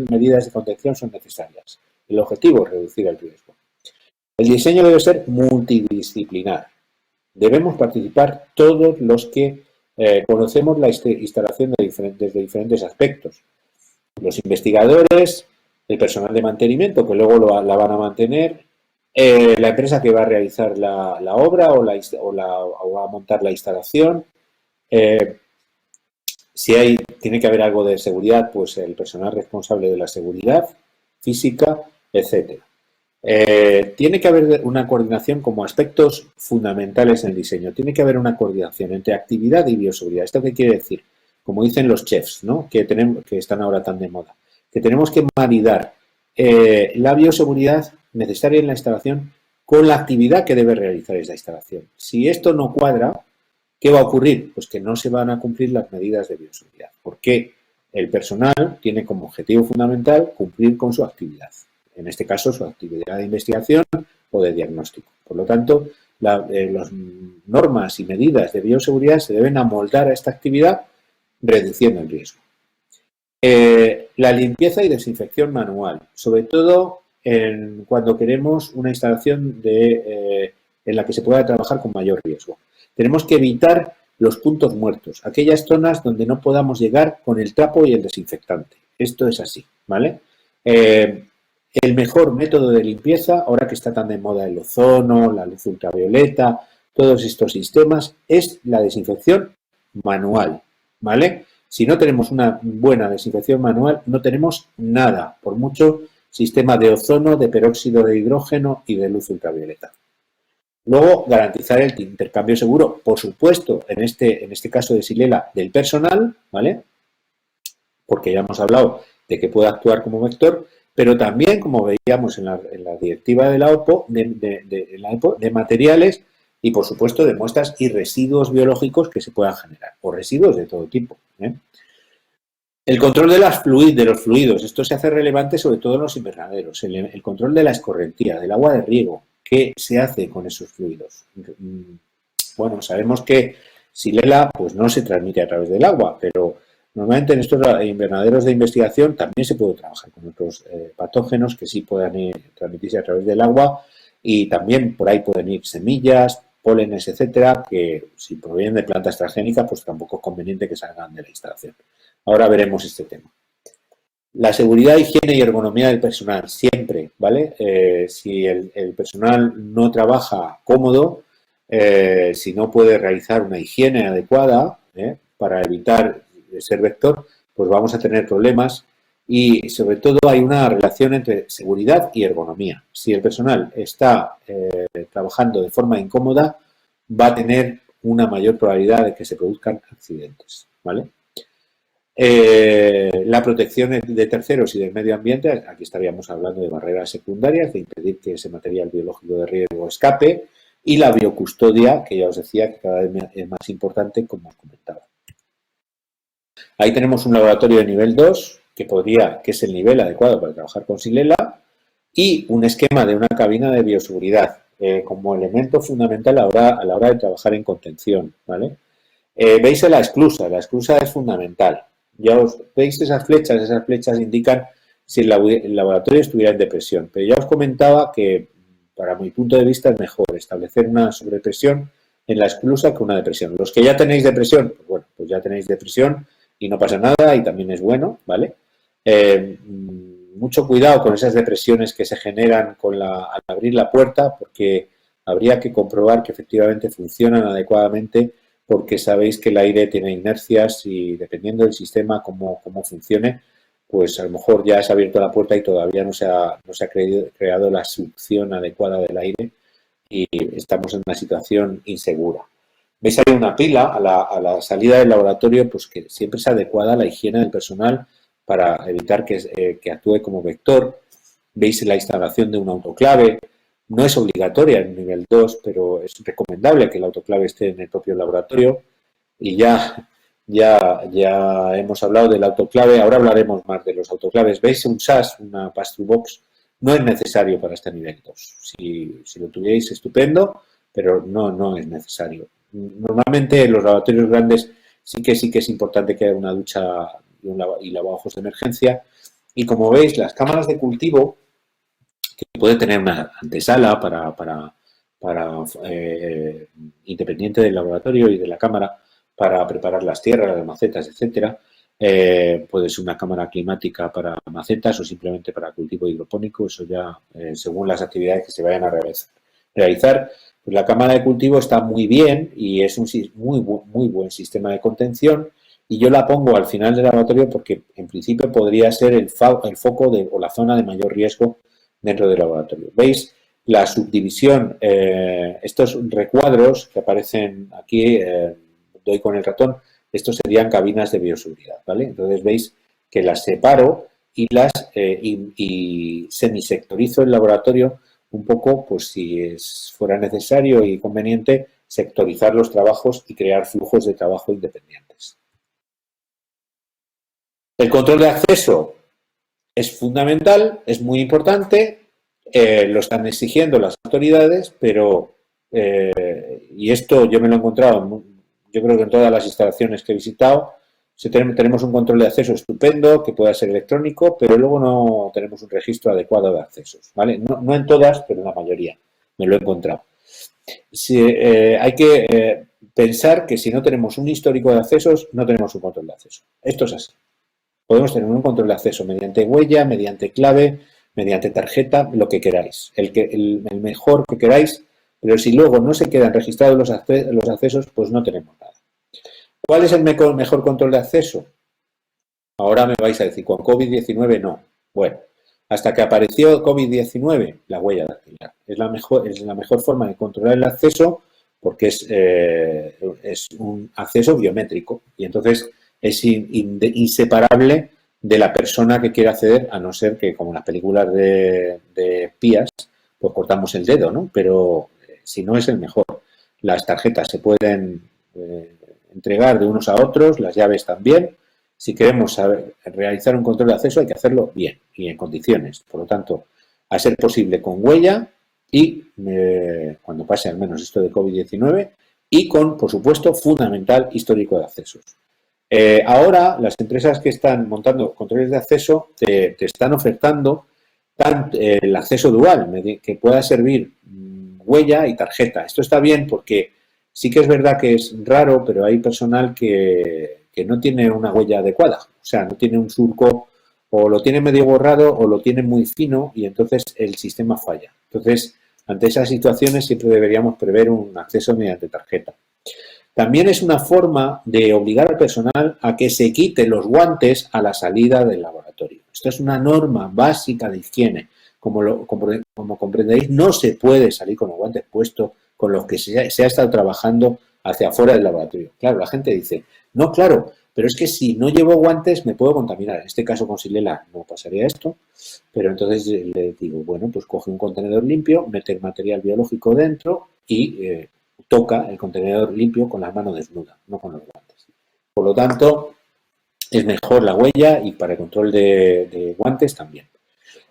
medidas de contención son necesarias. El objetivo es reducir el riesgo. El diseño debe ser multidisciplinar. Debemos participar todos los que conocemos la instalación desde diferentes aspectos. Los investigadores, el personal de mantenimiento, que luego la van a mantener, la empresa que va a realizar la obra o va a montar la instalación. Si tiene que haber algo de seguridad, pues el personal responsable de la seguridad física, etcétera. Tiene que haber una coordinación como aspectos fundamentales en el diseño. Tiene que haber una coordinación entre actividad y bioseguridad. ¿Esto qué quiere decir? Como dicen los chefs, ¿no? que están ahora tan de moda. Que tenemos que maridar la bioseguridad necesaria en la instalación con la actividad que debe realizar esa instalación. Si esto no cuadra, ¿qué va a ocurrir? Pues que no se van a cumplir las medidas de bioseguridad. Porque el personal tiene como objetivo fundamental cumplir con su actividad. En este caso, su actividad de investigación o de diagnóstico. Por lo tanto, las normas y medidas de bioseguridad se deben amoldar a esta actividad reduciendo el riesgo. La limpieza y desinfección manual, sobre todo cuando queremos una instalación en la que se pueda trabajar con mayor riesgo. Tenemos que evitar los puntos muertos, aquellas zonas donde no podamos llegar con el trapo y el desinfectante. Esto es así, ¿vale? El mejor método de limpieza, ahora que está tan de moda el ozono, la luz ultravioleta, todos estos sistemas, es la desinfección manual, ¿vale? Si no tenemos una buena desinfección manual, no tenemos nada, por mucho sistema de ozono, de peróxido de hidrógeno y de luz ultravioleta. Luego, garantizar el intercambio seguro, por supuesto, en este caso de Xylella, del personal, ¿vale? Porque ya hemos hablado de que puede actuar como vector, pero también, como veíamos en la directiva de la OPO, de materiales y, por supuesto, de muestras y residuos biológicos que se puedan generar, o residuos de todo tipo, ¿eh? El control de los fluidos, esto se hace relevante sobre todo en los invernaderos, el control de la escorrentía, del agua de riego, ¿qué se hace con esos fluidos? Bueno, sabemos que Xylella pues no se transmite a través del agua, pero normalmente en estos invernaderos de investigación también se puede trabajar con otros patógenos que sí puedan transmitirse a través del agua y también por ahí pueden ir semillas, pólenes, etcétera, que si provienen de plantas transgénicas, pues tampoco es conveniente que salgan de la instalación. Ahora veremos este tema. La seguridad, higiene y ergonomía del personal, siempre, ¿vale? Si el personal no trabaja cómodo, si no puede realizar una higiene adecuada para evitar ser vector, pues vamos a tener problemas y sobre todo hay una relación entre seguridad y ergonomía. Si el personal está trabajando de forma incómoda, va a tener una mayor probabilidad de que se produzcan accidentes, ¿vale? La protección de terceros y del medio ambiente, aquí estaríamos hablando de barreras secundarias, de impedir que ese material biológico de riesgo escape, y la biocustodia, que ya os decía que cada vez es más importante, como os comentaba. Ahí tenemos un laboratorio de nivel 2, que es el nivel adecuado para trabajar con Xylella, y un esquema de una cabina de bioseguridad, como elemento fundamental a la hora de trabajar en contención, ¿vale? Veis la esclusa es fundamental. Ya os veis esas flechas indican si el laboratorio estuviera en depresión. Pero ya os comentaba que, para mi punto de vista, es mejor establecer una sobrepresión en la esclusa que una depresión. Los que ya tenéis depresión, pues bueno, pues ya tenéis depresión y no pasa nada y también es bueno, ¿vale? Mucho cuidado con esas depresiones que se generan al abrir la puerta, porque habría que comprobar que efectivamente funcionan adecuadamente, porque sabéis que el aire tiene inercias y dependiendo del sistema, cómo funcione, pues a lo mejor ya se ha abierto la puerta y todavía no se ha creado la succión adecuada del aire y estamos en una situación insegura. Veis ahí una pila a la salida del laboratorio, pues que siempre es adecuada la higiene del personal para evitar que actúe como vector. Veis la instalación de un autoclave. No es obligatoria en nivel 2, pero es recomendable que el autoclave esté en el propio laboratorio. Y ya hemos hablado del autoclave, ahora hablaremos más de los autoclaves. ¿Veis un SAS, una pass-through box? No es necesario para este nivel 2. Si lo tuvierais, estupendo, pero no es necesario. Normalmente en los laboratorios grandes sí que es importante que haya una ducha y lavabojos de emergencia. Y como veis, las cámaras de cultivo, que puede tener una antesala independiente del laboratorio y de la cámara para preparar las tierras, las macetas, etcétera. Puede ser una cámara climática para macetas o simplemente para cultivo hidropónico, eso ya según las actividades que se vayan a realizar. Pues la cámara de cultivo está muy bien y es un muy buen sistema de contención, y yo la pongo al final del laboratorio porque en principio podría ser el foco o la zona de mayor riesgo dentro del laboratorio. ¿Veis la subdivisión? Estos recuadros que aparecen aquí, doy con el ratón, estos serían cabinas de bioseguridad, ¿vale? Entonces veis que las separo y y semisectorizo el laboratorio un poco, pues si fuera necesario y conveniente, sectorizar los trabajos y crear flujos de trabajo independientes. El control de acceso es fundamental, es muy importante, lo están exigiendo las autoridades, pero, y esto yo me lo he encontrado, yo creo que en todas las instalaciones que he visitado, tenemos un control de acceso estupendo, que pueda ser electrónico, pero luego no tenemos un registro adecuado de accesos, ¿vale? No en todas, pero en la mayoría, me lo he encontrado. Hay que pensar que si no tenemos un histórico de accesos, no tenemos un control de acceso. Esto es así. Podemos tener un control de acceso mediante huella, mediante clave, mediante tarjeta, lo que queráis, el mejor que queráis, pero si luego no se quedan registrados los accesos, pues no tenemos nada. ¿Cuál es el mejor control de acceso? Ahora me vais a decir, con COVID-19 no. Bueno, hasta que apareció COVID-19, la huella dactilar. Es la mejor forma de controlar el acceso porque es un acceso biométrico y entonces es inseparable de la persona que quiere acceder, a no ser que, como en las películas de espías, pues cortamos el dedo, ¿no? Pero si no, es el mejor. Las tarjetas se pueden entregar de unos a otros, las llaves también. Si queremos realizar un control de acceso, hay que hacerlo bien y en condiciones. Por lo tanto, a ser posible con huella y, cuando pase al menos esto de COVID-19, y con, por supuesto, fundamental histórico de accesos. Ahora, las empresas que están montando controles de acceso te están ofertando el acceso dual, que pueda servir huella y tarjeta. Esto está bien porque sí que es verdad que es raro, pero hay personal que no tiene una huella adecuada. O sea, no tiene un surco, o lo tiene medio borrado o lo tiene muy fino y entonces el sistema falla. Entonces, ante esas situaciones siempre deberíamos prever un acceso mediante tarjeta. También es una forma de obligar al personal a que se quite los guantes a la salida del laboratorio. Esto es una norma básica de higiene. Como comprenderéis, no se puede salir con los guantes puestos con los que se ha estado trabajando hacia afuera del laboratorio. Claro, la gente dice, no, claro, pero es que si no llevo guantes me puedo contaminar. En este caso con Silela no pasaría esto, pero entonces le digo, bueno, pues coge un contenedor limpio, mete el material biológico dentro y toca el contenedor limpio con la mano desnuda, no con los guantes. Por lo tanto, es mejor la huella y para el control de guantes también.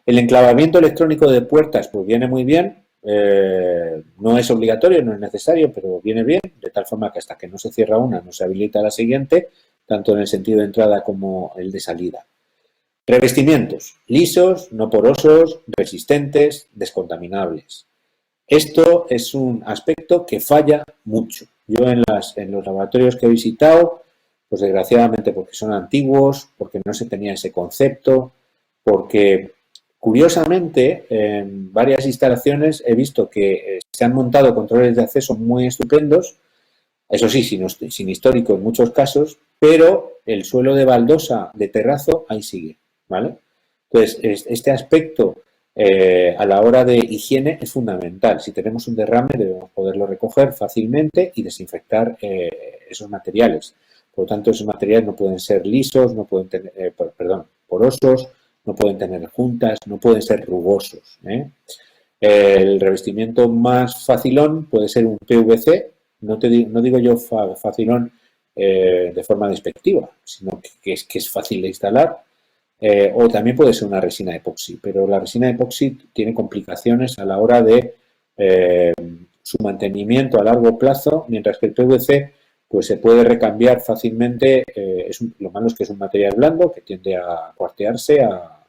El enclavamiento electrónico de puertas pues viene muy bien, no es obligatorio, no es necesario, pero viene bien, de tal forma que hasta que no se cierra una no se habilita la siguiente, tanto en el sentido de entrada como el de salida. Revestimientos, lisos, no porosos, resistentes, descontaminables. Esto es un aspecto que falla mucho. Yo en los laboratorios que he visitado, pues desgraciadamente porque son antiguos, porque no se tenía ese concepto, porque curiosamente en varias instalaciones he visto que se han montado controles de acceso muy estupendos, eso sí, sin histórico en muchos casos, pero el suelo de baldosa de terrazo ahí sigue, ¿vale? Entonces, este aspecto a la hora de higiene es fundamental. Si tenemos un derrame debemos poderlo recoger fácilmente y desinfectar esos materiales. Por lo tanto, esos materiales no pueden ser lisos, no pueden tener, porosos, no pueden tener juntas, no pueden ser rugosos. El revestimiento más facilón puede ser un PVC, no digo yo facilón de forma despectiva, sino que es fácil de instalar. O también puede ser una resina epoxi, pero la resina epoxi tiene complicaciones a la hora de su mantenimiento a largo plazo, mientras que el PVC pues se puede recambiar fácilmente. Lo malo es que es un material blando que tiende a cuartearse, a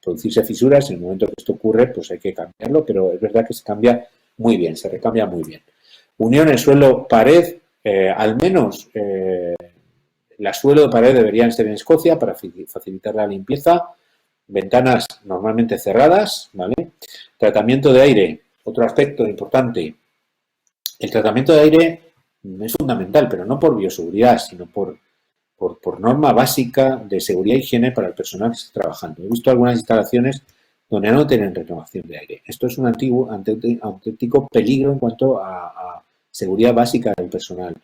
producirse fisuras. En el momento que esto ocurre, pues hay que cambiarlo, pero es verdad que se cambia muy bien, se recambia muy bien. Uniones suelo-pared, al menos la suelo de pared deberían ser en Escocia para facilitar la limpieza. Ventanas normalmente cerradas, ¿vale? Tratamiento de aire, otro aspecto importante. El tratamiento de aire es fundamental, pero no por bioseguridad, sino por norma básica de seguridad e higiene para el personal que está trabajando. He visto algunas instalaciones donde no tienen renovación de aire. Esto es un auténtico peligro en cuanto a seguridad básica del personal.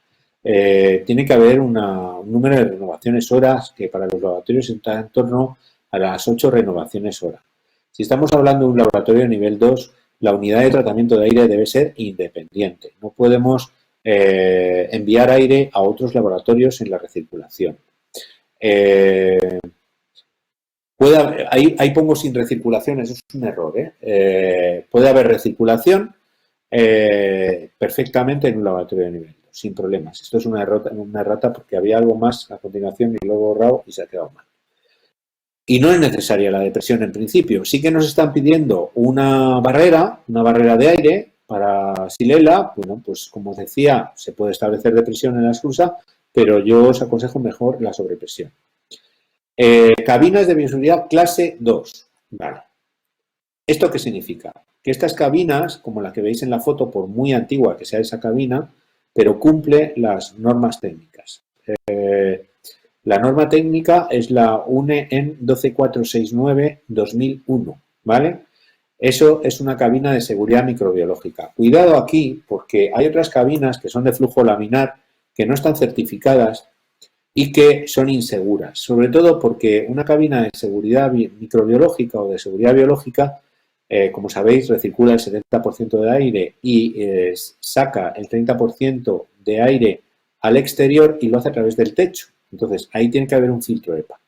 Tiene que haber un número de renovaciones horas que para los laboratorios está en torno a las 8 renovaciones hora. Si estamos hablando de un laboratorio de nivel 2, la unidad de tratamiento de aire debe ser independiente. No podemos enviar aire a otros laboratorios en la recirculación. Ahí pongo sin recirculación, eso es un error. Puede haber recirculación perfectamente en un laboratorio de nivel 2, sin problemas. Esto es una errata porque había algo más a continuación y lo he borrado y se ha quedado mal. Y no es necesaria la depresión en principio. Sí que nos están pidiendo una barrera de aire para Silela. Bueno, pues como os decía, se puede establecer depresión en la esclusa, pero yo os aconsejo mejor la sobrepresión. Cabinas de bioseguridad clase 2. Vale. ¿Esto qué significa? Que estas cabinas, como la que veis en la foto, por muy antigua que sea esa cabina, pero cumple las normas técnicas. La norma técnica es la UNE EN 12469-2001, ¿vale? Eso es una cabina de seguridad microbiológica. Cuidado aquí, porque hay otras cabinas que son de flujo laminar, que no están certificadas y que son inseguras. Sobre todo porque una cabina de seguridad microbiológica o de seguridad biológica, como sabéis, recircula el 70% de aire y saca el 30% de aire al exterior y lo hace a través del techo. Entonces, ahí tiene que haber un filtro EPA.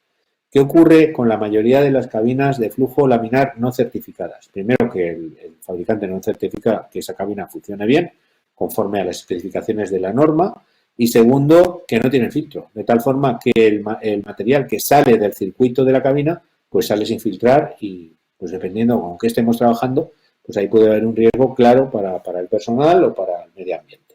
¿Qué ocurre con la mayoría de las cabinas de flujo laminar no certificadas? Primero, que el fabricante no certifica que esa cabina funcione bien, conforme a las especificaciones de la norma. Y segundo, que no tienen filtro, de tal forma que el material que sale del circuito de la cabina, pues sale sin filtrar y, pues dependiendo con qué estemos trabajando, pues ahí puede haber un riesgo claro para el personal o para el medio ambiente.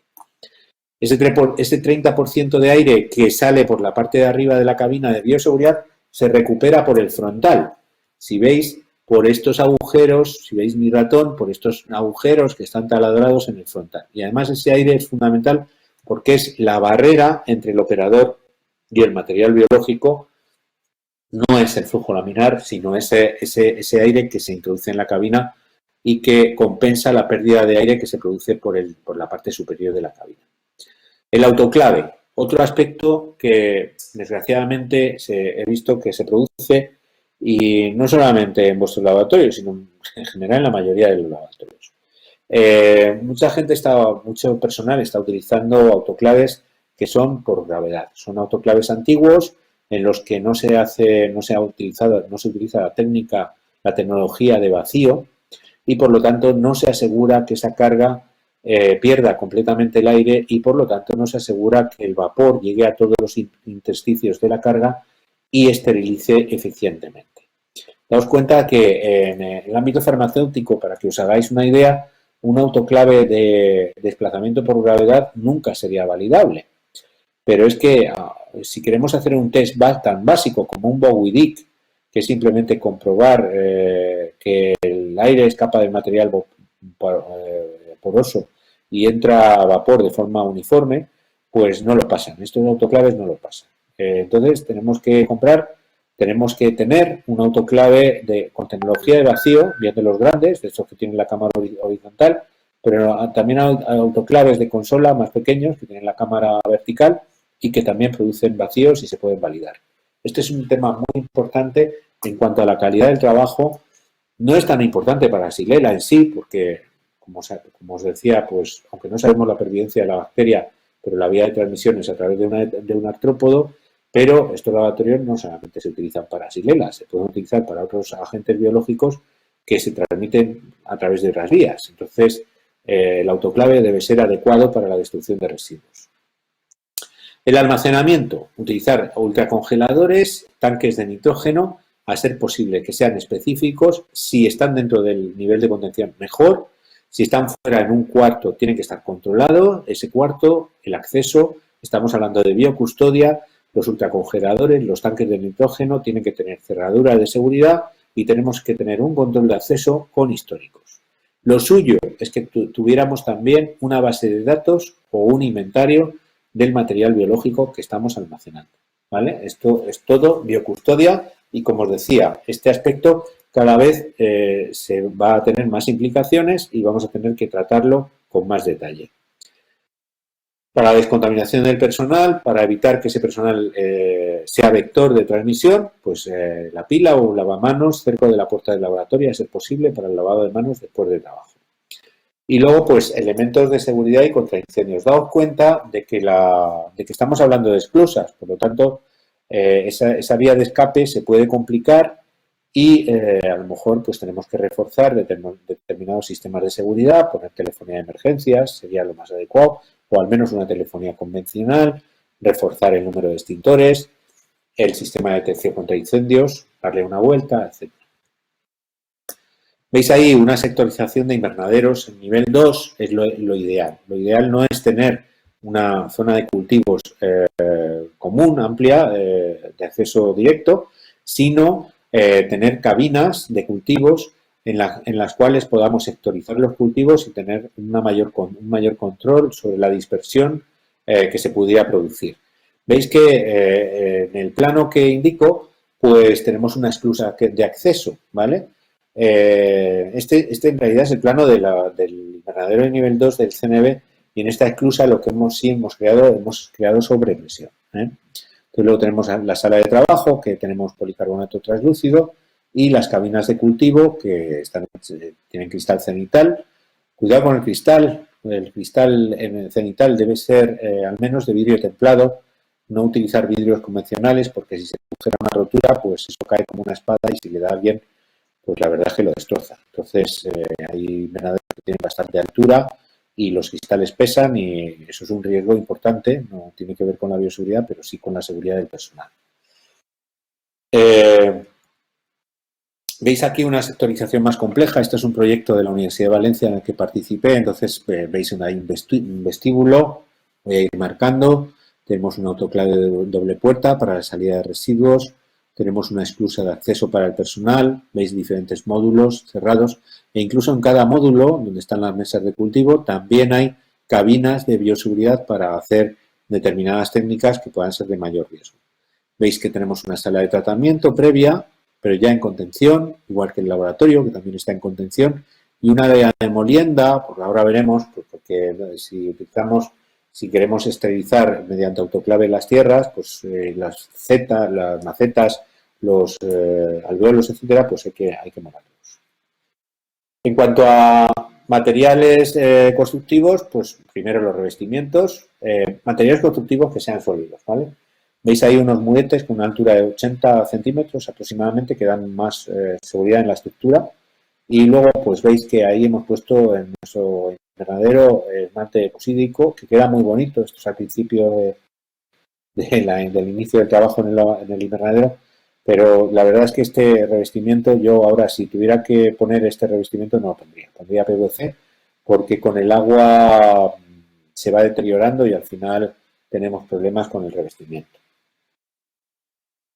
Ese 30% de aire que sale por la parte de arriba de la cabina de bioseguridad se recupera por el frontal. Si veis, por estos agujeros, si veis mi ratón, por estos agujeros que están taladrados en el frontal. Y además ese aire es fundamental porque es la barrera entre el operador y el material biológico. No es el flujo laminar, sino ese aire que se introduce en la cabina y que compensa la pérdida de aire que se produce por la parte superior de la cabina. El autoclave, otro aspecto que desgraciadamente he visto que se produce y no solamente en vuestros laboratorios, sino en general en la mayoría de los laboratorios. Mucho personal está utilizando autoclaves que son por gravedad. Son autoclaves antiguos en los que no se utiliza la tecnología de vacío y por lo tanto no se asegura que esa carga pierda completamente el aire y por lo tanto no se asegura que el vapor llegue a todos los intersticios de la carga y esterilice eficientemente. Daos cuenta que en el ámbito farmacéutico, para que os hagáis una idea, un autoclave de desplazamiento por gravedad nunca sería validable. Pero es que si queremos hacer un test tan básico como un Bowie-Dick, que es simplemente comprobar que el aire escapa del material poroso y entra a vapor de forma uniforme, pues no lo pasan. Estos autoclaves no lo pasan. Entonces tenemos que tener un autoclave con tecnología de vacío, bien de los grandes, de estos que tienen la cámara horizontal, pero también hay autoclaves de consola más pequeños que tienen la cámara vertical y que también producen vacíos y se pueden validar. Este es un tema muy importante en cuanto a la calidad del trabajo. No es tan importante para la Xylella en sí, porque, como os decía, pues aunque no sabemos la pervivencia de la bacteria, pero la vía de transmisión es a través de un artrópodo, pero estos laboratorios no solamente se utilizan para Xylella, se pueden utilizar para otros agentes biológicos que se transmiten a través de otras vías. Entonces, el autoclave debe ser adecuado para la destrucción de residuos. El almacenamiento, utilizar ultracongeladores, tanques de nitrógeno, a ser posible que sean específicos. Si están dentro del nivel de contención, mejor. Si están fuera en un cuarto, tienen que estar controlados. Ese cuarto, el acceso, estamos hablando de biocustodia, los ultracongeladores, los tanques de nitrógeno tienen que tener cerradura de seguridad y tenemos que tener un control de acceso con históricos. Lo suyo es que tuviéramos también una base de datos o un inventario del material biológico que estamos almacenando, ¿vale? Esto es todo biocustodia y, como os decía, este aspecto cada vez se va a tener más implicaciones y vamos a tener que tratarlo con más detalle. Para la descontaminación del personal, para evitar que ese personal sea vector de transmisión, pues la pila o lavamanos cerca de la puerta del laboratorio, a ser posible, para el lavado de manos después del trabajo. Y luego, pues, elementos de seguridad y contra incendios. Daos cuenta de que estamos hablando de esclusas, por lo tanto, esa vía de escape se puede complicar y a lo mejor pues tenemos que reforzar determinados sistemas de seguridad, poner telefonía de emergencias, sería lo más adecuado, o al menos una telefonía convencional, reforzar el número de extintores, el sistema de detección contra incendios, darle una vuelta, etc. Veis ahí una sectorización de invernaderos. En nivel 2 es lo ideal. Lo ideal no es tener una zona de cultivos común, amplia, de acceso directo, sino tener cabinas de cultivos en las cuales podamos sectorizar los cultivos y tener un mayor control sobre la dispersión que se pudiera producir. Veis que en el plano que indico, pues tenemos una esclusa de acceso, ¿vale? Este en realidad es el plano del invernadero de nivel 2 del CNB y en esta esclusa lo que hemos creado sobre presión. Entonces luego tenemos la sala de trabajo, que tenemos policarbonato translúcido, y las cabinas de cultivo que tienen cristal cenital. Cuidado con el cristal en el cenital debe ser al menos de vidrio templado, no utilizar vidrios convencionales porque si se produjera una rotura, pues eso cae como una espada y si le da a alguien, pues la verdad es que lo destroza. Entonces hay invernaderos que tienen bastante altura y los cristales pesan y eso es un riesgo importante, no tiene que ver con la bioseguridad, pero sí con la seguridad del personal. Veis aquí una sectorización más compleja. Este es un proyecto de la Universidad de Valencia en el que participé. Entonces, veis un vestíbulo, voy a ir marcando. Tenemos un autoclave de doble puerta para la salida de residuos. Tenemos una esclusa de acceso para el personal. Veis diferentes módulos cerrados. E incluso en cada módulo, donde están las mesas de cultivo, también hay cabinas de bioseguridad para hacer determinadas técnicas que puedan ser de mayor riesgo. Veis que tenemos una sala de tratamiento previa, pero ya en contención, igual que el laboratorio, que también está en contención, y una área de molienda, porque ahora veremos, pues porque si queremos esterilizar mediante autoclave las tierras, pues las macetas, los alvéolos, etcétera, pues hay que moverlos. En cuanto a materiales constructivos, pues primero los revestimientos, materiales constructivos que sean sólidos, ¿vale? Veis ahí unos muretes con una altura de 80 centímetros aproximadamente que dan más seguridad en la estructura. Y luego, pues veis que ahí hemos puesto en nuestro invernadero esmalte eposídico, que queda muy bonito. Esto es al principio del inicio del trabajo en el invernadero. Pero la verdad es que este revestimiento, yo ahora si tuviera que poner este revestimiento no lo pondría. Pondría PVC porque con el agua se va deteriorando y al final tenemos problemas con el revestimiento.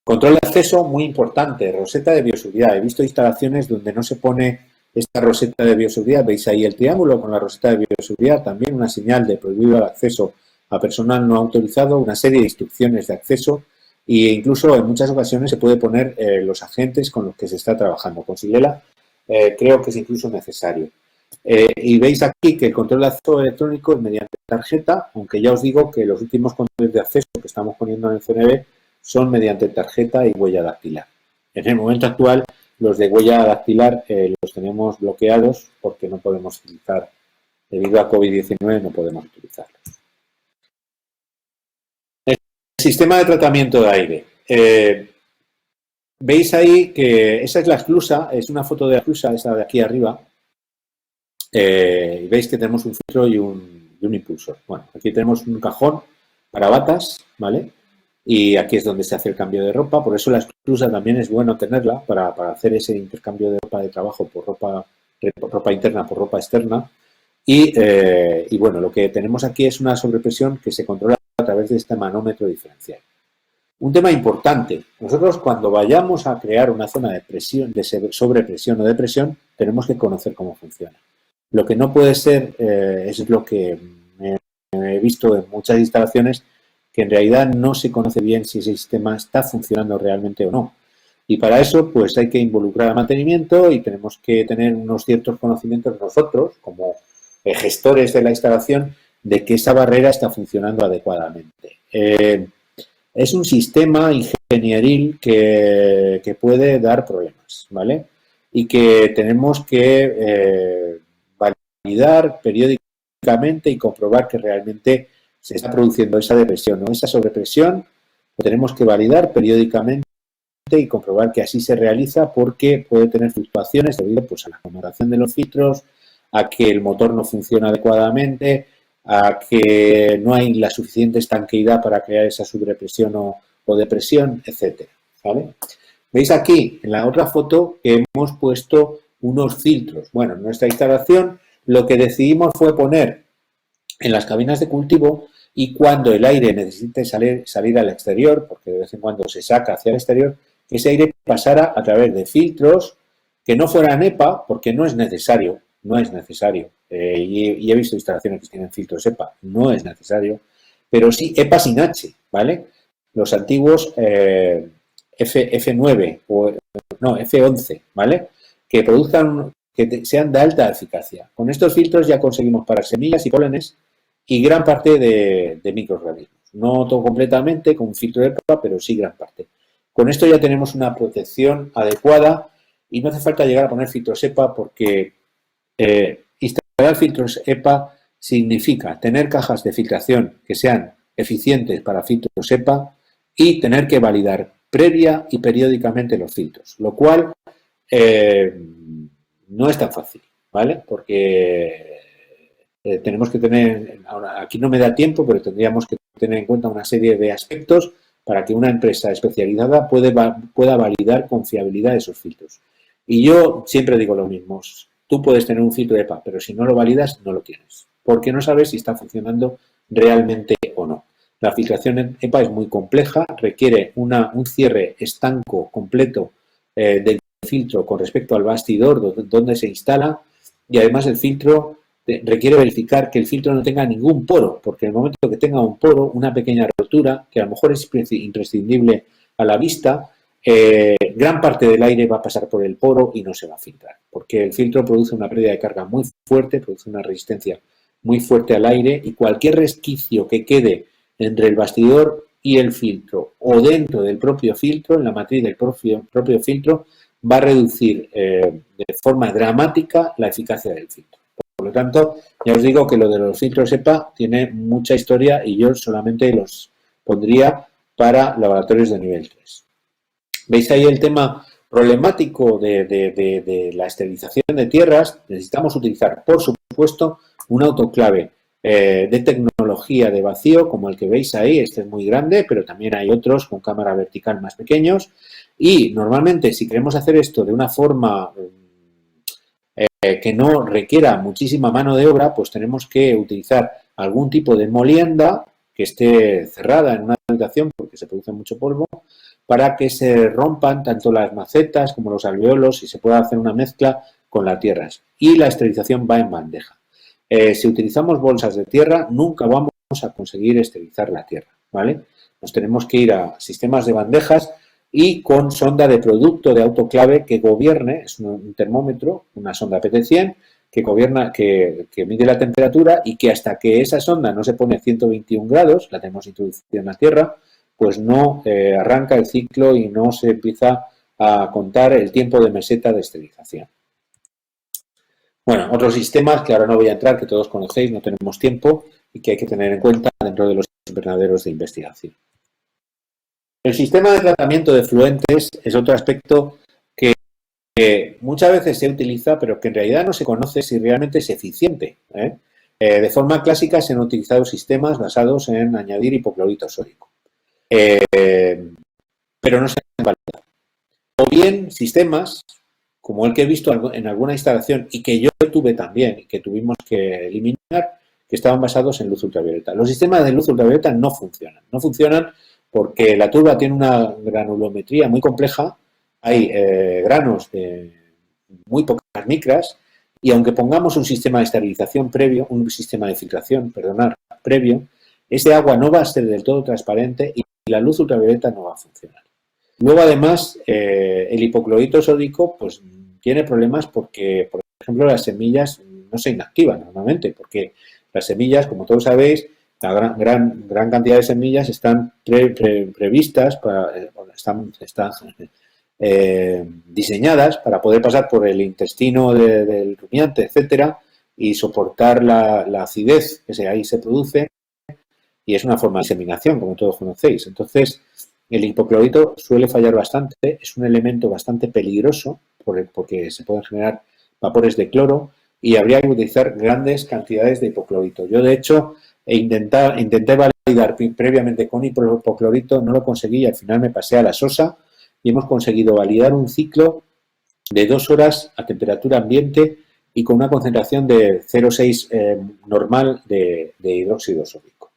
Control de acceso, muy importante, roseta de bioseguridad. He visto instalaciones donde no se pone esta roseta de bioseguridad. Veis ahí el triángulo con la roseta de bioseguridad, también una señal de prohibido el acceso a personal no autorizado, una serie de instrucciones de acceso e incluso en muchas ocasiones se puede poner los agentes con los que se está trabajando. Con Silela creo que es incluso necesario. Y veis aquí que el control de acceso electrónico es mediante tarjeta, aunque ya os digo que los últimos controles de acceso que estamos poniendo en el CNV son mediante tarjeta y huella dactilar. En el momento actual, los de huella dactilar los tenemos bloqueados porque no podemos utilizar, debido a COVID-19 no podemos utilizarlos. El sistema de tratamiento de aire. Veis ahí que esa es la esclusa, es una foto de la esclusa, esa de aquí arriba. Y veis que tenemos un filtro y un impulsor. Bueno, aquí tenemos un cajón para batas, ¿vale? Y aquí es donde se hace el cambio de ropa, por eso la esclusa también es bueno tenerla para hacer ese intercambio de ropa de trabajo por ropa interna por ropa externa. Y bueno, lo que tenemos aquí es una sobrepresión que se controla a través de este manómetro diferencial. Un tema importante, nosotros cuando vayamos a crear una zona de presión, de sobrepresión o de presión, tenemos que conocer cómo funciona. Lo que no puede ser, es lo que he visto en muchas instalaciones, que en realidad no se conoce bien si ese sistema está funcionando realmente o no. Y para eso, pues hay que involucrar al mantenimiento y tenemos que tener unos ciertos conocimientos nosotros, como gestores de la instalación, de que esa barrera está funcionando adecuadamente. Es un sistema ingenieril que puede dar problemas, ¿vale? Y que tenemos que validar periódicamente y comprobar que realmente se está produciendo esa depresión o esa sobrepresión, lo tenemos que validar periódicamente y comprobar que así se realiza porque puede tener fluctuaciones debido pues, a la acomodación de los filtros, a que el motor no funciona adecuadamente, a que no hay la suficiente estanqueidad para crear esa sobrepresión o depresión, etcétera, ¿vale? Veis aquí en la otra foto que hemos puesto unos filtros. Bueno, en nuestra instalación lo que decidimos fue poner en las cabinas de cultivo y cuando el aire necesite salir al exterior, porque de vez en cuando se saca hacia el exterior, que ese aire pasara a través de filtros que no fueran EPA, porque no es necesario, y he visto instalaciones que tienen filtros EPA, no es necesario, pero sí EPA sin H, ¿vale? Los antiguos F9 o no, F11, ¿vale? Que produzcan, sean de alta eficacia. Con estos filtros ya conseguimos parar semillas y pólenes y gran parte de microorganismos. No todo completamente con un filtro de EPA, pero sí gran parte. Con esto ya tenemos una protección adecuada y no hace falta llegar a poner filtros EPA porque instalar filtros EPA significa tener cajas de filtración que sean eficientes para filtros EPA y tener que validar previa y periódicamente los filtros, lo cual no es tan fácil, ¿vale? Porque tenemos que tener, ahora aquí no me da tiempo, pero tendríamos que tener en cuenta una serie de aspectos para que una empresa especializada pueda validar con fiabilidad esos filtros. Y yo siempre digo lo mismo, tú puedes tener un filtro EPA, pero si no lo validas, no lo tienes, porque no sabes si está funcionando realmente o no. La filtración en EPA es muy compleja, requiere un cierre estanco completo del filtro con respecto al bastidor donde se instala, y además el filtro requiere verificar que el filtro no tenga ningún poro, porque en el momento que tenga un poro, una pequeña rotura, que a lo mejor es imprescindible a la vista, gran parte del aire va a pasar por el poro y no se va a filtrar, porque el filtro produce una pérdida de carga muy fuerte, produce una resistencia muy fuerte al aire, y cualquier resquicio que quede entre el bastidor y el filtro o dentro del propio filtro, en la matriz del propio filtro, va a reducir de forma dramática la eficacia del filtro. Por lo tanto, ya os digo que lo de los filtros EPA tiene mucha historia y yo solamente los pondría para laboratorios de nivel 3. ¿Veis ahí el tema problemático de la esterilización de tierras? Necesitamos utilizar, por supuesto, un autoclave de tecnología de vacío, como el que veis ahí. Este es muy grande, pero también hay otros con cámara vertical más pequeños. Y normalmente, si queremos hacer esto de una forma que no requiera muchísima mano de obra, pues tenemos que utilizar algún tipo de molienda que esté cerrada en una habitación porque se produce mucho polvo, para que se rompan tanto las macetas como los alveolos y se pueda hacer una mezcla con las tierras. Y la esterilización va en bandeja. Si utilizamos bolsas de tierra, nunca vamos a conseguir esterilizar la tierra, ¿vale? Nos tenemos que ir a sistemas de bandejas y con sonda de producto de autoclave que gobierne, es un termómetro, una sonda PT100, que gobierna, que mide la temperatura, y que hasta que esa sonda no se pone a 121 grados, la tenemos introducida en la tierra, pues no arranca el ciclo y no se empieza a contar el tiempo de meseta de esterilización. Bueno, otros sistemas que ahora no voy a entrar, que todos conocéis, no tenemos tiempo y que hay que tener en cuenta dentro de los invernaderos de investigación. El sistema de tratamiento de efluentes es otro aspecto que muchas veces se utiliza, pero que en realidad no se conoce si realmente es eficiente. De forma clásica se han utilizado sistemas basados en añadir hipoclorito sódico, pero no se han validado. O bien sistemas como el que he visto en alguna instalación y que yo tuve también y que tuvimos que eliminar, que estaban basados en luz ultravioleta. Los sistemas de luz ultravioleta no funcionan. No funcionan porque la turba tiene una granulometría muy compleja, hay granos de muy pocas micras, y aunque pongamos un sistema de esterilización previo, un sistema de filtración, previo, ese agua no va a ser del todo transparente y la luz ultravioleta no va a funcionar. Luego, además, el hipoclorito sódico pues tiene problemas porque, por ejemplo, las semillas no se inactivan normalmente, porque las semillas, como todos sabéis, la gran cantidad de semillas están previstas, están diseñadas para poder pasar por el intestino del rumiante, etcétera, y soportar la acidez que ahí se produce, y es una forma de diseminación, como todos conocéis. Entonces, el hipoclorito suele fallar bastante, es un elemento bastante peligroso porque se pueden generar vapores de cloro y habría que utilizar grandes cantidades de hipoclorito. Yo, de hecho, intenté validar previamente con hipoclorito, no lo conseguí y al final me pasé a la sosa y hemos conseguido validar un ciclo de 2 horas a temperatura ambiente y con una concentración de 0,6 normal de hidróxido sódico.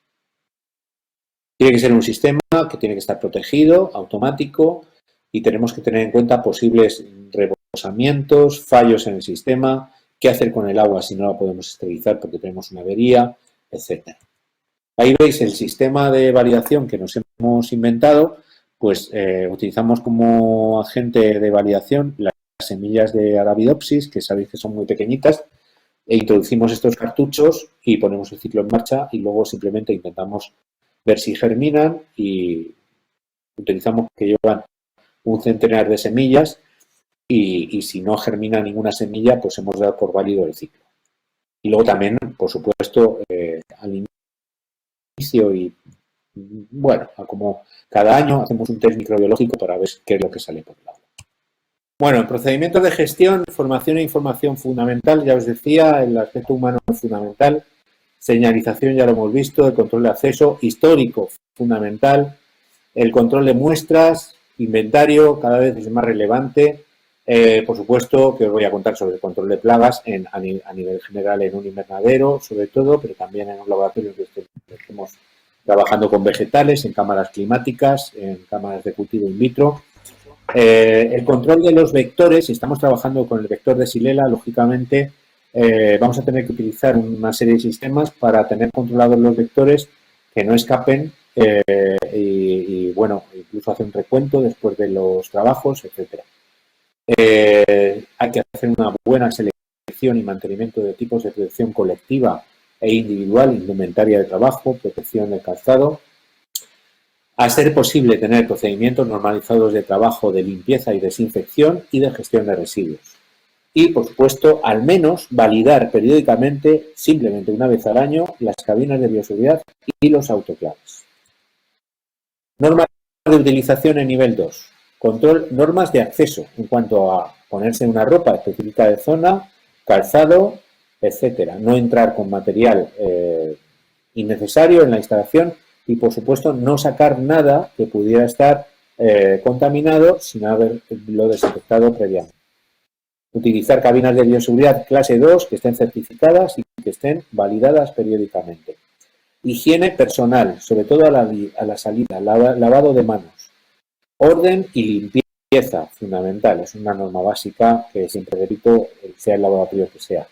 Tiene que ser un sistema que tiene que estar protegido, automático, y tenemos que tener en cuenta posibles rebosamientos, fallos en el sistema, qué hacer con el agua si no la podemos esterilizar porque tenemos una avería, etc. Ahí veis el sistema de validación que nos hemos inventado, pues utilizamos como agente de validación las semillas de Arabidopsis, que sabéis que son muy pequeñitas, e introducimos estos cartuchos y ponemos el ciclo en marcha y luego simplemente intentamos ver si germinan y utilizamos que llevan un centenar de semillas y si no germina ninguna semilla, pues hemos dado por válido el ciclo. Y luego también, por supuesto, al inicio y, bueno, como cada año hacemos un test microbiológico para ver qué es lo que sale por el lado. Bueno, procedimientos de gestión, formación e información fundamental. Ya os decía, el aspecto humano es fundamental. Señalización ya lo hemos visto, el control de acceso, histórico, fundamental, el control de muestras, inventario, cada vez es más relevante. Por supuesto que os voy a contar sobre el control de plagas a nivel general en un invernadero, sobre todo, pero también en un laboratorio que estemos trabajando con vegetales, en cámaras climáticas, en cámaras de cultivo in vitro. El control de los vectores, si estamos trabajando con el vector de Xylella, lógicamente vamos a tener que utilizar una serie de sistemas para tener controlados los vectores que no escapen y, bueno, incluso hacer un recuento después de los trabajos, etcétera. Hay que hacer una buena selección y mantenimiento de tipos de protección colectiva e individual, indumentaria de trabajo, protección del calzado. A ser posible tener procedimientos normalizados de trabajo de limpieza y desinfección y de gestión de residuos. Y, por supuesto, al menos validar periódicamente, simplemente una vez al año, las cabinas de bioseguridad y los autoclaves. Normas de utilización en nivel 2. Control, normas de acceso en cuanto a ponerse una ropa específica de zona, calzado, etcétera. No entrar con material innecesario en la instalación y, por supuesto, no sacar nada que pudiera estar contaminado sin haberlo desinfectado previamente. Utilizar cabinas de bioseguridad clase 2 que estén certificadas y que estén validadas periódicamente. Higiene personal, sobre todo a la salida, lavado de manos. Orden y limpieza, fundamental, es una norma básica que siempre repito, sea el laboratorio que sea.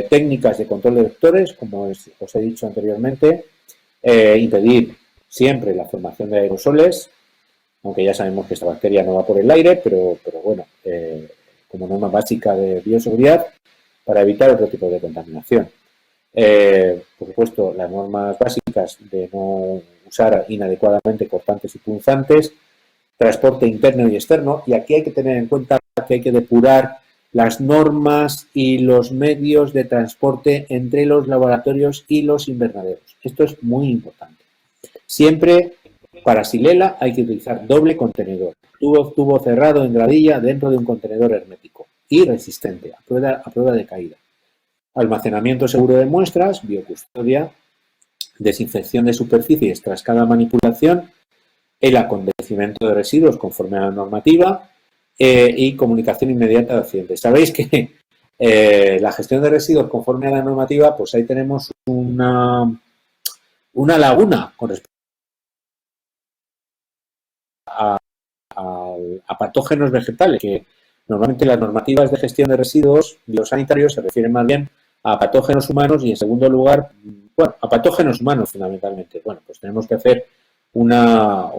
Técnicas de control de vectores, como os he dicho anteriormente, impedir siempre la formación de aerosoles, aunque ya sabemos que esta bacteria no va por el aire, pero bueno, como norma básica de bioseguridad para evitar otro tipo de contaminación. Por supuesto, las normas básicas de no usar inadecuadamente cortantes y punzantes, transporte interno y externo, y aquí hay que tener en cuenta que hay que depurar las normas y los medios de transporte entre los laboratorios y los invernaderos. Esto es muy importante. Siempre para Xylella hay que utilizar doble contenedor, tubo cerrado en gradilla dentro de un contenedor hermético y resistente a prueba de caída. Almacenamiento seguro de muestras, biocustodia, desinfección de superficies tras cada manipulación, el acontecimiento de residuos conforme a la normativa y comunicación inmediata de accidentes. Sabéis que la gestión de residuos conforme a la normativa, pues ahí tenemos una laguna con respecto a patógenos vegetales, que normalmente las normativas de gestión de residuos biosanitarios se refieren más bien a patógenos humanos y, en segundo lugar, bueno, a patógenos humanos fundamentalmente. Bueno, pues tenemos que hacer una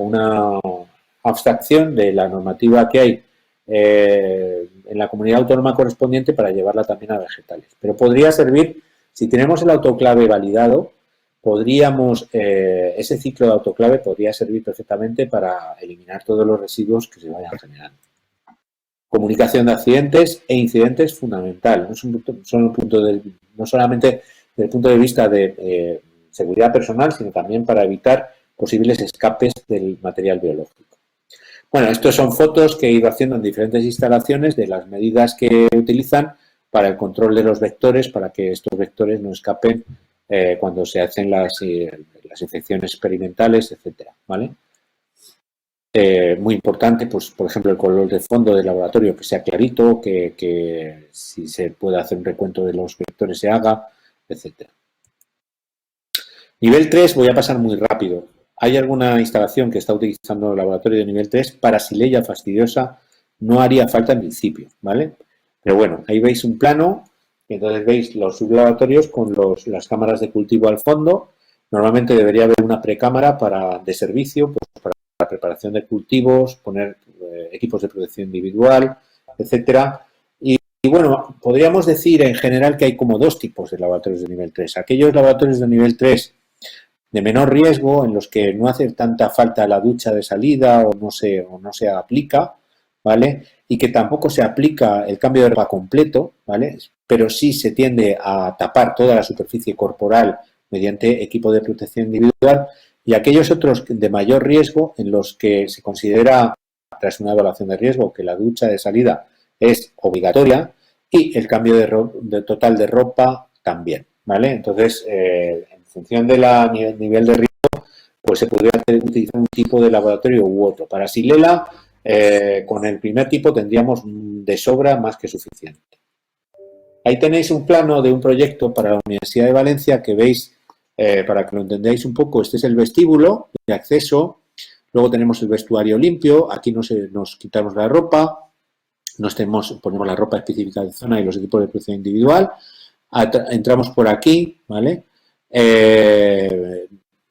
abstracción de la normativa que hay en la comunidad autónoma correspondiente para llevarla también a vegetales. Pero podría servir, si tenemos el autoclave validado, podríamos, ese ciclo de autoclave podría servir perfectamente para eliminar todos los residuos que se vayan generando. Comunicación de accidentes e incidentes fundamental, no solamente desde el punto de vista de seguridad personal, sino también para evitar posibles escapes del material biológico. Bueno, estos son fotos que he ido haciendo en diferentes instalaciones de las medidas que utilizan para el control de los vectores, para que estos vectores no escapen cuando se hacen las infecciones experimentales, etcétera, ¿vale? Muy importante, pues, por ejemplo, el color de fondo del laboratorio que sea clarito, que si se puede hacer un recuento de los vectores se haga, etcétera. Nivel 3 voy a pasar muy rápido. Hay alguna instalación que está utilizando el laboratorio de nivel 3 para Xylella fastidiosa, no haría falta en principio, ¿vale? Pero bueno, ahí veis un plano, y entonces veis los sublaboratorios con las cámaras de cultivo al fondo. Normalmente debería haber una precámara de servicio, pues para la preparación de cultivos, poner equipos de protección individual, etcétera. Y bueno, podríamos decir en general que hay como dos tipos de laboratorios de nivel 3. Aquellos laboratorios de nivel 3 de menor riesgo, en los que no hace tanta falta la ducha de salida o no se aplica, ¿vale? Y que tampoco se aplica el cambio de ropa completo, ¿vale? Pero sí se tiende a tapar toda la superficie corporal mediante equipo de protección individual, y aquellos otros de mayor riesgo en los que se considera, tras una evaluación de riesgo, que la ducha de salida es obligatoria y el cambio total de ropa también, ¿vale? Entonces, en función del nivel de riesgo, pues se podría utilizar un tipo de laboratorio u otro. Para Xylella, con el primer tipo tendríamos de sobra más que suficiente. Ahí tenéis un plano de un proyecto para la Universidad de Valencia que veis, para que lo entendáis un poco, este es el vestíbulo de acceso, luego tenemos el vestuario limpio, aquí nos quitamos la ropa, ponemos la ropa específica de zona y los equipos de protección individual, entramos por aquí, ¿vale?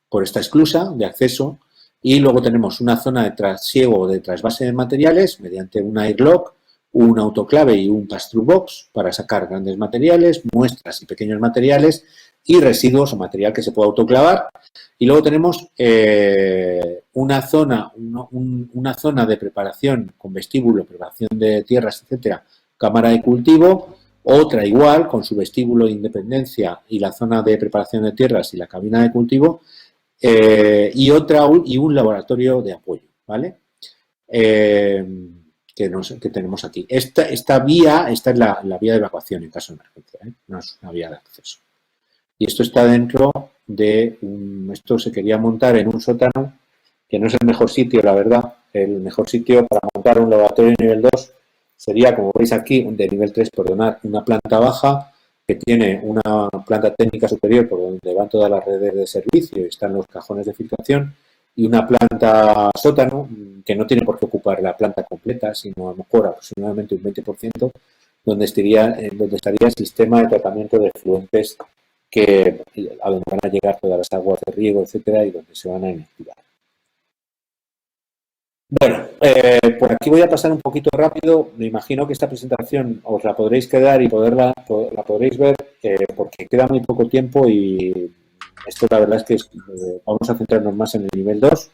Por esta esclusa de acceso y luego tenemos una zona de trasiego o de trasvase de materiales mediante un airlock, un autoclave y un pass-through box para sacar grandes materiales, muestras y pequeños materiales y residuos o material que se pueda autoclavar. Y luego tenemos una zona de preparación con vestíbulo, preparación de tierras, etcétera, cámara de cultivo, otra igual con su vestíbulo de independencia y la zona de preparación de tierras y la cabina de cultivo, y un laboratorio de apoyo, ¿vale? Que tenemos aquí. Esta vía, esta es la vía de evacuación en caso de emergencia, ¿eh? No es una vía de acceso. Y esto está dentro de esto se quería montar en un sótano, que no es el mejor sitio, la verdad. El mejor sitio para montar un laboratorio de nivel 2 sería, como veis aquí, de nivel 3, perdonar, una planta baja que tiene una planta técnica superior por donde van todas las redes de servicio y están los cajones de filtración, y una planta sótano que no tiene por qué ocupar la planta completa, sino a lo mejor aproximadamente un 20%, donde estaría el sistema de tratamiento de efluentes a donde van a llegar todas las aguas de riego, etcétera, y donde se van a inactivar. Bueno, por aquí voy a pasar un poquito rápido. Me imagino que esta presentación os la podréis quedar y la podréis ver, porque queda muy poco tiempo y esto la verdad es que vamos a centrarnos más en el nivel 2.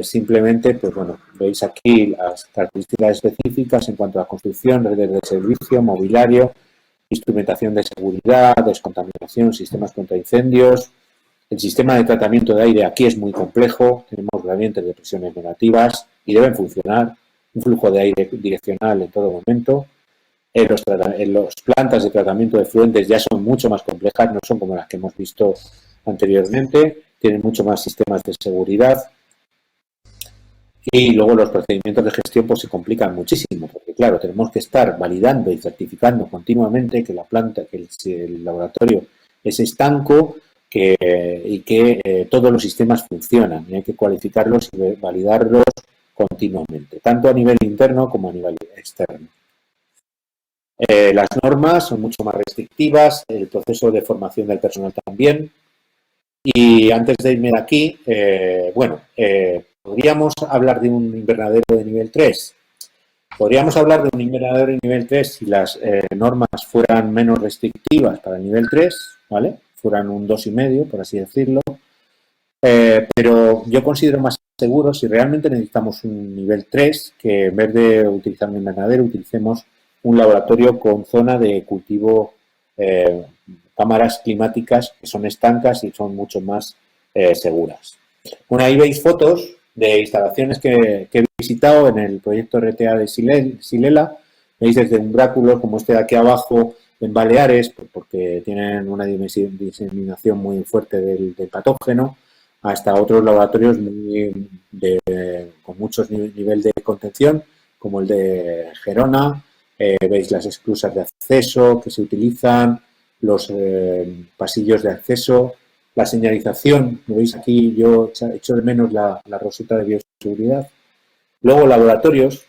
Simplemente, pues bueno, veis aquí las características específicas en cuanto a construcción, redes de servicio, mobiliario, instrumentación de seguridad, descontaminación, sistemas contra incendios. El sistema de tratamiento de aire aquí es muy complejo, tenemos gradientes de presiones negativas y deben funcionar, un flujo de aire direccional en todo momento. Las plantas de tratamiento de efluentes ya son mucho más complejas, no son como las que hemos visto anteriormente, tienen mucho más sistemas de seguridad. Y luego los procedimientos de gestión pues se complican muchísimo, porque claro, tenemos que estar validando y certificando continuamente que la planta, que el laboratorio es estanco y que todos los sistemas funcionan. Y hay que cualificarlos y validarlos continuamente, tanto a nivel interno como a nivel externo. Las normas son mucho más restrictivas, el proceso de formación del personal también. Y antes de irme de aquí, ¿podríamos hablar de un invernadero de nivel 3? Podríamos hablar de un invernadero de nivel 3 si las normas fueran menos restrictivas para el nivel 3, ¿vale? Fueran un 2,5, por así decirlo. Pero yo considero más seguro si realmente necesitamos un nivel 3 que en vez de utilizar un invernadero utilicemos un laboratorio con zona de cultivo, cámaras climáticas que son estancas y son mucho más seguras. Bueno, ahí veis fotos de instalaciones que he visitado en el proyecto RTA de Xylella. Veis desde umbráculos como este de aquí abajo en Baleares, porque tienen una diseminación muy fuerte del patógeno, hasta otros laboratorios con muchos niveles de contención, como el de Gerona. Veis las esclusas de acceso que se utilizan, los pasillos de acceso, la señalización. ¿Lo veis aquí? Yo echo de menos la roseta de bioseguridad. Luego laboratorios,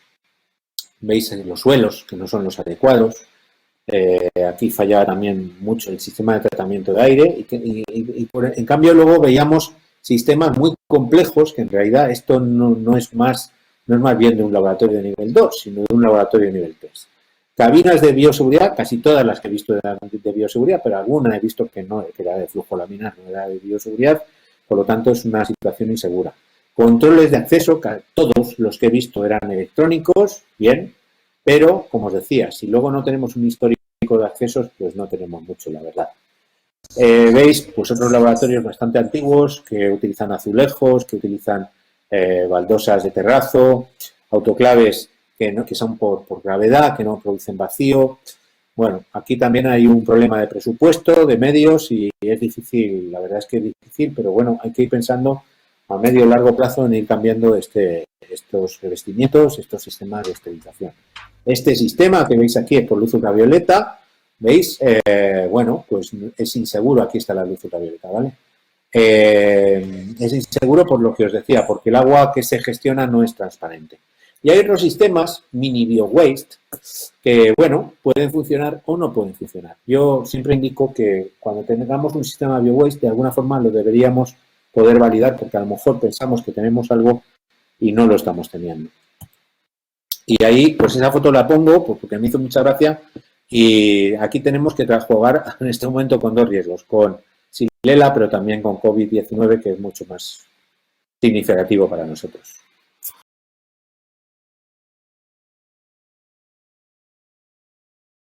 veis los suelos, que no son los adecuados. Aquí falla también mucho el sistema de tratamiento de aire en cambio luego veíamos sistemas muy complejos que en realidad esto no es más bien de un laboratorio de nivel 2, sino de un laboratorio de nivel 3. Cabinas de bioseguridad, casi todas las que he visto de bioseguridad, pero alguna he visto que no, que era de flujo laminar, no era de bioseguridad, por lo tanto es una situación insegura. Controles de acceso, todos los que he visto eran electrónicos, bien, pero, como os decía, si luego no tenemos un histórico de accesos, pues no tenemos mucho, la verdad. Veis pues otros laboratorios bastante antiguos que utilizan azulejos, que utilizan baldosas de terrazo, autoclaves que son por gravedad, que no producen vacío. Bueno, aquí también hay un problema de presupuesto, de medios y es difícil, la verdad es que es difícil, pero bueno, hay que ir pensando a medio o largo plazo en ir cambiando estos revestimientos, estos sistemas de esterilización. Este sistema que veis aquí es por luz ultravioleta, ¿veis? Bueno, pues es inseguro, aquí está la luz ultravioleta, ¿vale? Es inseguro por lo que os decía, porque el agua que se gestiona no es transparente. Y hay otros sistemas, mini bio-waste, que, bueno, pueden funcionar o no pueden funcionar. Yo siempre indico que cuando tengamos un sistema bio-waste, de alguna forma lo deberíamos poder validar, porque a lo mejor pensamos que tenemos algo y no lo estamos teniendo. Y ahí, pues esa foto la pongo porque me hizo mucha gracia y aquí tenemos que jugar en este momento con dos riesgos, con Xylella, pero también con COVID-19, que es mucho más significativo para nosotros.